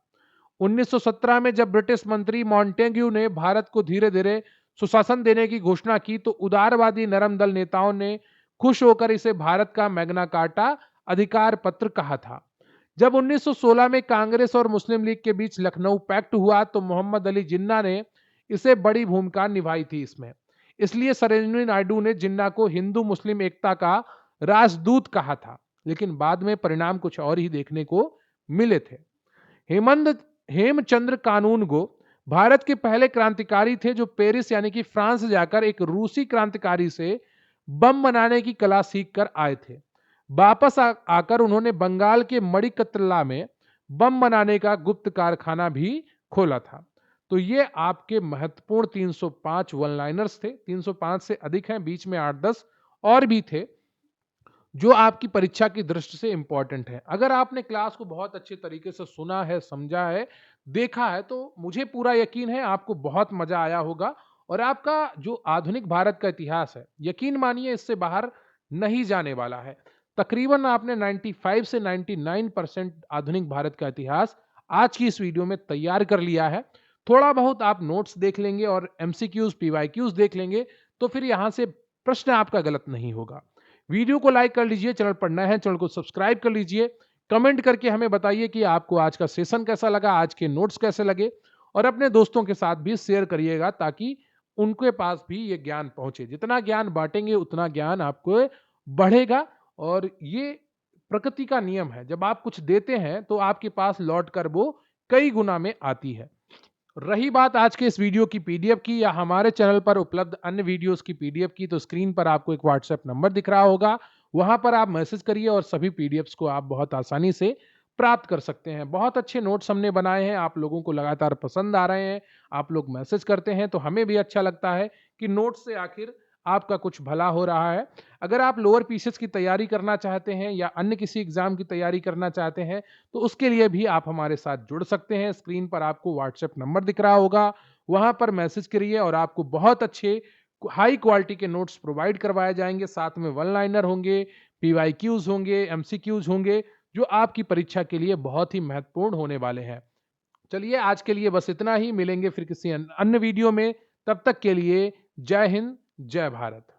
1917 में जब ब्रिटिश मंत्री मॉन्टेग्यू ने भारत को धीरे धीरे सुशासन देने की घोषणा की तो उदारवादी नरम दल नेताओं ने खुश होकर इसे भारत का मैग्ना कार्टा अधिकार पत्र कहा था। जब 1916 में कांग्रेस और मुस्लिम लीग के बीच लखनऊ पैक्ट हुआ तो मोहम्मद अली जिन्ना ने इसे बड़ी भूमिका निभाई थी इसमें। इसलिए सरोजिनी नायडू ने जिन्ना को हिंदू मुस्लिम एकता का राजदूत कहा था, लेकिन बाद में परिणाम कुछ और ही देखने को मिले थे। हेमचंद्र कानूनगो भारत के पहले क्रांतिकारी थे जो पेरिस यानी कि फ्रांस जाकर एक रूसी क्रांतिकारी से बम बनाने की कला सीख कर आए थे। वापस आकर उन्होंने बंगाल के मणिकतल्ला में बम बनाने का गुप्त कारखाना भी खोला था। तो ये आपके महत्वपूर्ण 305 वन लाइनर्स थे। 305 से अधिक हैं, बीच में 8-10 और भी थे जो आपकी परीक्षा की दृष्टि से इंपॉर्टेंट है। अगर आपने क्लास को बहुत अच्छे तरीके से सुना है, समझा है, देखा है तो मुझे पूरा यकीन है आपको बहुत मजा आया होगा और आपका जो आधुनिक भारत का इतिहास है यकीन मानिए इससे बाहर नहीं जाने वाला है। तकरीबन आपने 95 से 99% आधुनिक भारत का इतिहास आज की इस वीडियो में तैयार कर लिया है। थोड़ा बहुत आप नोट्स देख लेंगे और एमसीक्यूज पीवाईक्यूज देख लेंगे तो फिर यहां से प्रश्न आपका गलत नहीं होगा। वीडियो को लाइक कर लीजिए, चैनल पर नए हैं चैनल को सब्सक्राइब कर लीजिए, कमेंट करके हमें बताइए कि आपको आज का सेशन कैसा लगा, आज के नोट्स कैसे लगे और अपने दोस्तों के साथ भी शेयर करिएगा ताकि उनके पास भी ये ज्ञान पहुंचे। जितना ज्ञान बांटेंगे उतना ज्ञान आपको बढ़ेगा और ये प्रकृति का नियम है। जब आप कुछ देते हैं तो आपके पास लौट कर वो कई गुना में आती है। रही बात आज के इस वीडियो की पीडीएफ की या हमारे चैनल पर उपलब्ध अन्य वीडियोस की पीडीएफ की, तो स्क्रीन पर आपको एक व्हाट्सएप नंबर दिख रहा होगा, वहां पर आप मैसेज करिए और सभी पीडीएफ्स को आप बहुत आसानी से प्राप्त कर सकते हैं। बहुत अच्छे नोट्स हमने बनाए हैं, आप लोगों को लगातार पसंद आ रहे हैं, आप लोग मैसेज करते हैं, तो हमें भी अच्छा लगता है कि नोट्स से आखिर आपका कुछ भला हो रहा है। अगर आप लोअर पीसेस की तैयारी करना चाहते हैं या अन्य किसी एग्ज़ाम की तैयारी करना चाहते हैं, तो उसके लिए भी आप हमारे साथ जुड़ सकते हैं। स्क्रीन पर आपको व्हाट्सएप नंबर दिख रहा होगा, वहाँ पर मैसेज करिए और आपको बहुत अच्छे हाई क्वालिटी के नोट्स प्रोवाइड करवाए जाएँगे। साथ में वन लाइनर होंगे, पीवाईक्यूज़ होंगे, एमसीक्यूज़ होंगे, जो आपकी परीक्षा के लिए बहुत ही महत्वपूर्ण होने वाले हैं। चलिए आज के लिए बस इतना ही, मिलेंगे फिर किसी अन्य वीडियो में। तब तक के लिए जय हिंद, जय भारत।